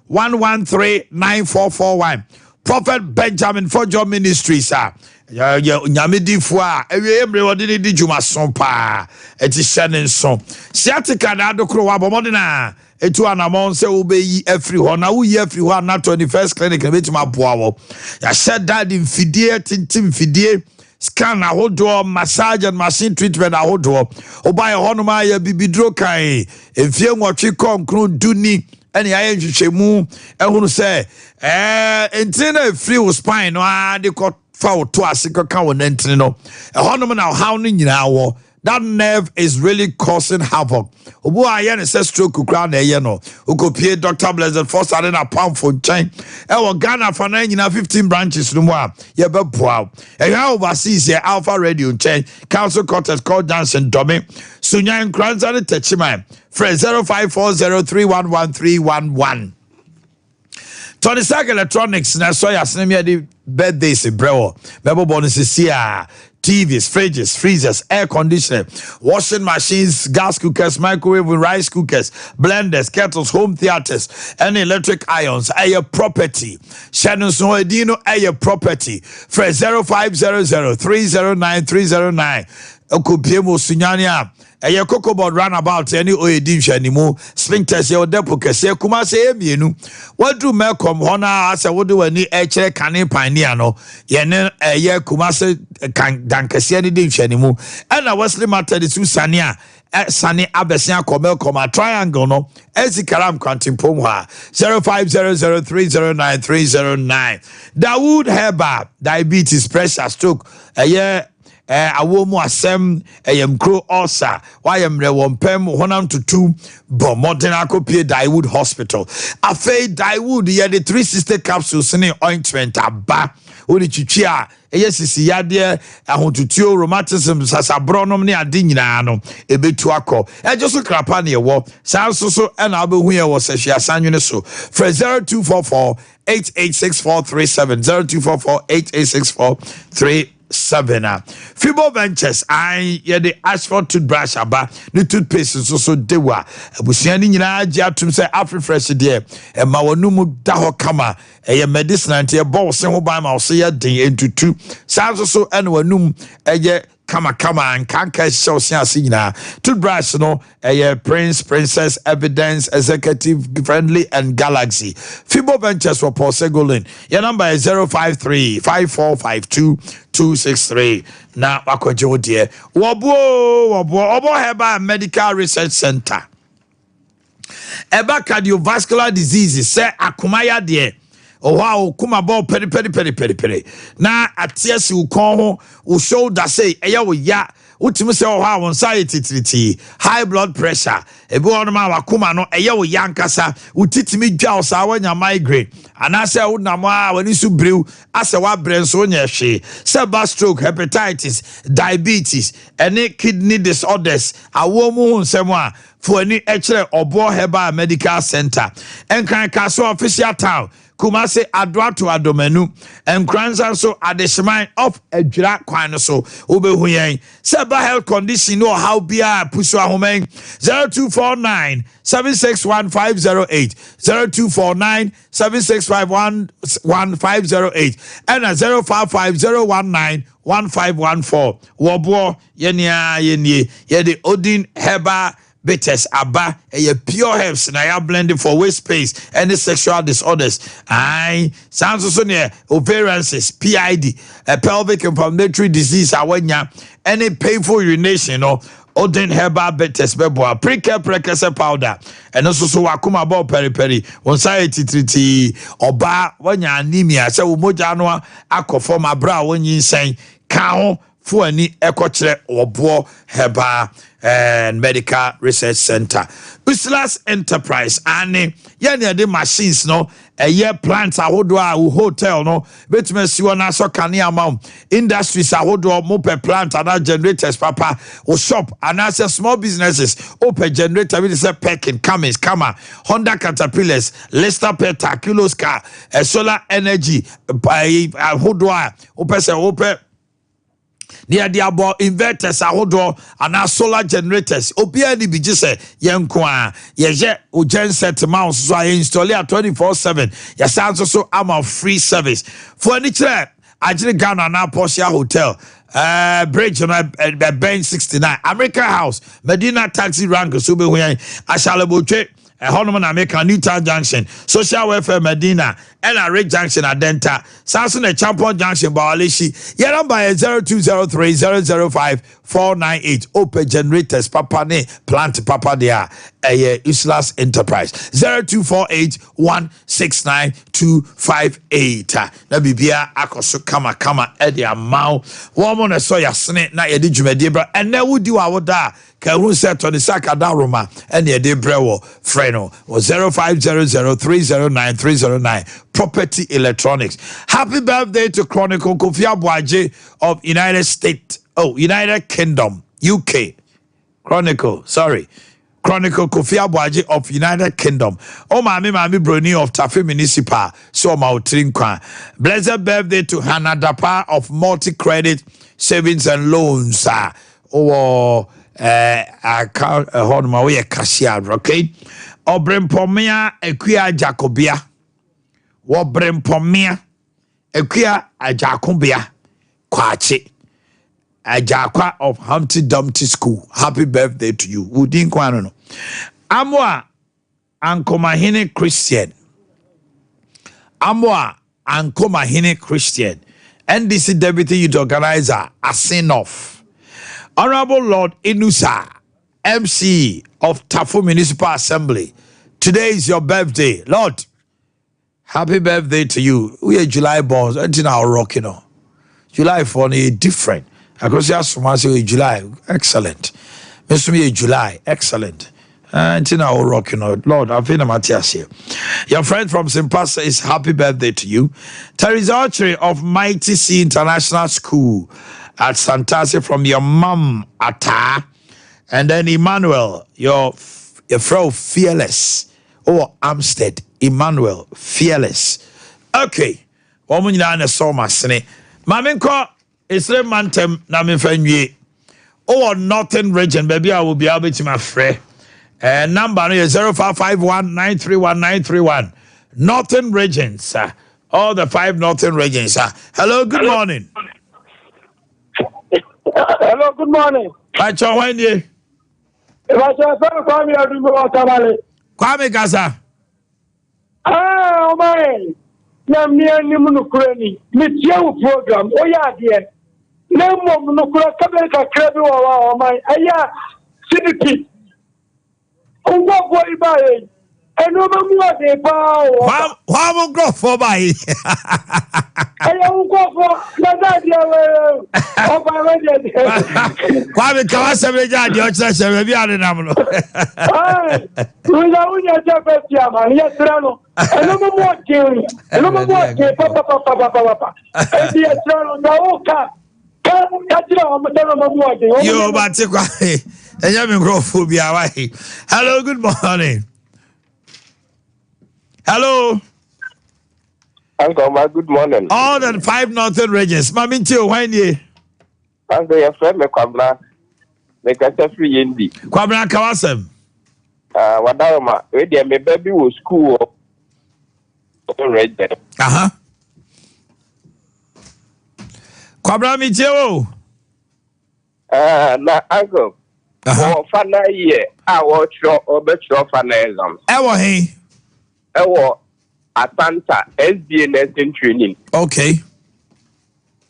0571139441 Prophet Benjamin Fojo Ministries nyamedifo a ewiemre wode di djuma Sompa eti hyene nso siatika na adokro wa bomodena etu anamon se obeyi afri ho na wo yi afri ho na 21st clinic na betima boa wo ya shed dad mfidie tintim fidie scan ahodo massage and machine treatment ahodo obaye hono ma ya bibidro kan efie nwotwe konkro duni ene aye nhwehwemu ehunu se entina free wo spine no ade ko fa to asika kan won entine no ehonum na how no nyina wo that nerve is really causing havoc obu aye ne se stroke kura na eye no okopie Dr. Blessed First Arena Palm for chain wo Ghana fa na nyina 15 branches no mu a ye be boa ehwa overseas here Alpha Radio chain Council Quarters called Johnson Domi Sunyan Kranza de Techima Fred 0540311311 Tony Sack Electronics na so ya sinemi di birthday se brewo bebo bonus sia TVs, fridges, freezers, air conditioning, washing machines, gas cookers, microwave, rice cookers, blenders, kettles, home theaters, and electric irons. Air property. Shannon Edino air property. For 0500 309 309. Okupiemo Sunyania. Eye Cocoboard runabout any OED anymore. Sphincters your depo kese kumase emienu. What do Malcolm Hona as a would do any HA canning pioneer no? Yene eye kumase can dankasi any dim anymore. And I was limited to Sania. Sunny Abesia Comel, triangle no. Ezikaram Quantimpumwa 0500 309 Dawood Heba, diabetes, pressure, stroke. Awomu asem kro ulcer why am rewompem 1 to 2 but modern akopie Dawood Hospital afei Dawood ye the 360 capsules ne ointment aba odi twitwia sisi yade ahotutuo rheumatism sasabronom ne ade nyina no ebetu akọ ejoso krapa ne wo sanso na abehu ye wo sehwe asanwene so for 0244 886437 0244 886437 Fibo Ventures, I the asphalt toothbrush aba, the toothpaste so dewa. Busiani nyina agye atum say Afri-Fresh dear, and mawanumu daho kama, a medicine and a ball se ho by ma say ya den into two. Sounds so and wanum kama and kanka show sina toothbrush no princess evidence executive friendly and galaxy Fibo Ventures for Paul Segolin. Your number is 053 5452 263 na wakwaje dear wobo heba medical research center eba cardiovascular diseases say akumaya dear wow kuma ball peri na atiesi ukon ho wo shoulder say eya wo ya utimi say wow anxiety high blood pressure ebi won ma wakuma no eya wo ya nkasa utitimi dwa osa wanya migraine anase wo nam a wani su brew ase wa brenso nya hwe say stroke hepatitis diabetes any kidney disorders awomu nsem a for any ekere obo herbal medical center enkan kaso official town Kumase Adwato Adomenu and Kranza so adeshman of Adra Kwan so Ubehu yen Seba health condition or how bia Puswa Homeng 0249 761508 0249 761508 and a 055019 1514 Wabo Yenia Yedi Odin Heba Betes aba a pure herbs na ya blending for waist space and sexual disorders. Sounds also near ovarian cysts, PID, a pelvic inflammatory disease, awanya, any painful urination or Odin herbal betes beboa, pre-care precursor powder, and also so wakuma bo peri, anxiety triti, oba, wanya anemia, so mojanoa, aquaform abra, when you say, cow, for any ecotre or bo herbal and medical research center. Uslas Enterprise and yani the machines no a year plants ahodoa hotel no betime siwana so kania mam industries ahodoa mope plant and generators papa or shop and as small businesses open generator with say packing Cummins Kama Honda Caterpillars Lester Peta Kilos car solar energy ahodoa open say open near the about inverters ahodo and solar generators obia ni biji se yenko a ye o genset mouse so I install it 24/7 ya sound so am of free service for any chere agire Ghana na Porsche hotel bridge on Ben 69 America House Medina taxi rank so be when Ashalebotwe Honoman American Newtown Junction, Social Welfare Medina, and a Red Junction at Denta, Samson a Champion Junction, Bawalishi, Yaram by 0203 005 498, Open Generators, Papa Ne, Plant Papa Dea, a Uslas Enterprise, 0248 169 258. Nabibia Akoso Kama, Eddie Amau, woman a soya snake, na Eddie Jumedibra, and now would do our da. Karu set on the Sakadaruma and the Debrewo Freno was 0500309309 Property Electronics. Happy birthday to Chronicle Kofi Boakye of United Kingdom, UK. Chronicle Kofi Boakye of United Kingdom. Oh, Mami Bruni of Tafe Municipal. So Mautrin Kwa. Blessed birthday to Hannah Dapa of Multi Credit savings and loans or account honma we cashier, okay? Obrempomia equia Jacobia. Wobrempomia equia Jacobia Kwachi. Ajakwa of Humpty Dumpty School. Happy birthday to you. Udin Kwano. Amwa Omanhene Christian. Amwa Omanhene Christian. NDC Deputy Youth Organizer, Asinoff. Honorable Lord Inusa, MC of Tafu Municipal Assembly. Today is your birthday. Lord, happy birthday to you. We are July born. Until now, rocking on. July for me different. Because you ask for July, excellent. Mr. July, excellent. Until now, rocking on. Lord, I've been a Matthias here. Your friend from Sompa is happy birthday to you. Teresa Archery of Mighty Sea International School at Santasi from your mom, Ata. And then Emmanuel, your friend Fearless. Or Amstead, Emmanuel, Fearless. Okay. Woman, you know, so much. Mamenko, it's a mantem, Namifenye. Or Northern Region, baby, I will be able to my friend. Number is 0551-931-931. Northern Regions, all the 5 Northern Regions. Hello, good morning. Hello, good morning. Hi, Chawanye. Kwame Gaza. Omanhene. Na miani munukureni. Mitiye program. Oya adie. Na mo munukura kabel ka krebi wa Omanhene. Aya CDP. Ungo boy bae. Eno mamu ade pa o. Wa mo go for bae. Aya ungo for na dia we. O ba we dia. Kwame kawase beja ade o kire se bi ade nam no. Unya jabeti ama ya trano. Eno mamu ade. Eno mamu ade papa. Edi trano na oka. Yo, but hello, good morning. Hello. Uncle, my good morning. All the 5 Northern Regions. Mami Tio, when ye? Uncle, your friend, me Kwabla. Me kasa free indi. Kwabla Kawasem. Wadawama, we dey me baby was school. Region. Kwabra mi Tio. Na uncle. For fana year, I watch your obetro fanalism. Ewo he. Ewo Atlanta SDA nursing training. Okay.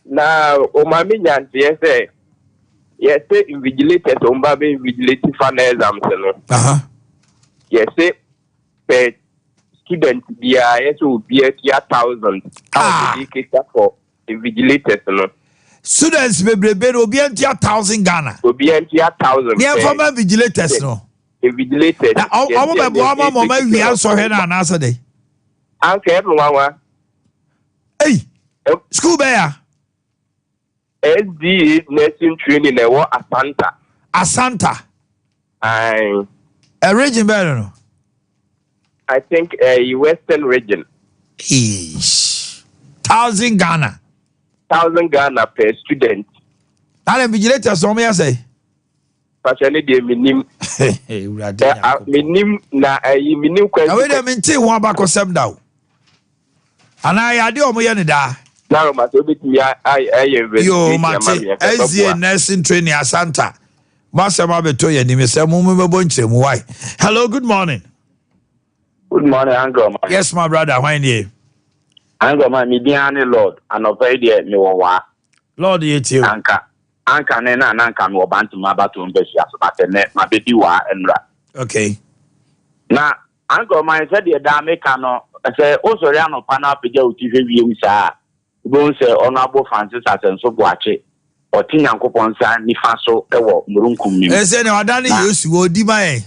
Now, Omami Nyanti, yes, say invigilators, Ombabe invigilating fanalism. Yes, say per student, yes, will be 1,000. For invigilators, students will be 1,000 Ghana. Will be 1,000. Yeah, former vigilators, no. Invigilators. We answer here and answer day. Uncle, everyone. Hey, school bear. SDA nursing training, they were Asanta. Asanta. A region better, no? I think a Western region. 1,000 Ghana. 1,000 Ghana per student. Now the vigilators, so me say. Partially, they minim. Minim na minim question. Now we dey maintain one back or seven down. And I do omo ni da. Now ma so bit me I yo mate SDA nursing training Asanta. Masema beto ye ni me say mo me bo nche mu why. Hello, good morning. Good morning, Uncle. Yes, my brother. Why you? Uncle, my median Lord, and of idea me wa. Lord, you too. Anka nena na anka me obantu mabatu mbesi asomate ne mabedi wa enra. Okay. Na Uncle, my said the dameka no say o sori anopa na apja otife wie wisa. Bo say honorable Francis Asenso Boakye. Oti Nyankopon sa nifa so ewo murunkum ni. Say na wadani Yesu odi mae.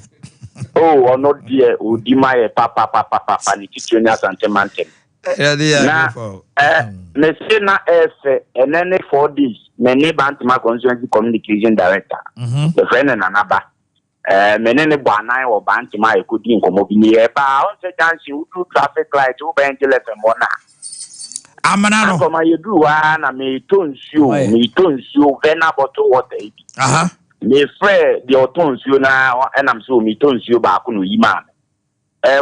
Oh, or not dear, odi mae papa ni titio nya santemante. Na me say na efe enene 4 days me ne Bantima constituency communication director the friend na naba me ne Boanan or Bantima ekodi nkomo bi ni e ba on se chance you do traffic light u ben tele fe mona amana no akoma yedu wa na me tonsuo vena bottle water me frɛ the tonsuo na enam so me tonsuo ba ko no yima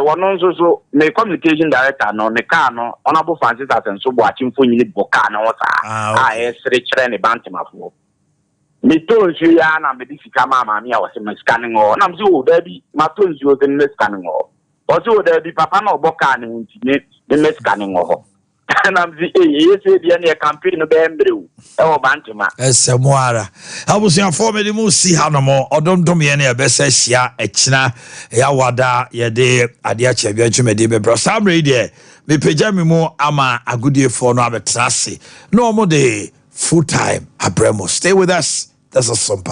wono nso so me communication director no ne car no honorable Francis Asenso Boakye mfonyini boka na wota esere kyerɛ ne bantemafo me tonsuo ya na me disika mama me a wose me scanning o na mso da bi ma tonsuo de me scanning o oso da bi papa na oboka ne nti ne me scanning o na mzi yese bia ne campaign no be mbrew e wo bantema esemoara abusia for me mu si hanomo odomdom ye ne ebese hia ekina ya wada ye de Ade Akye Abia twemede be bro samre de me pagya me mu ama agudie for no abetrase no mo de full time abremo stay with us. That's a Sompa.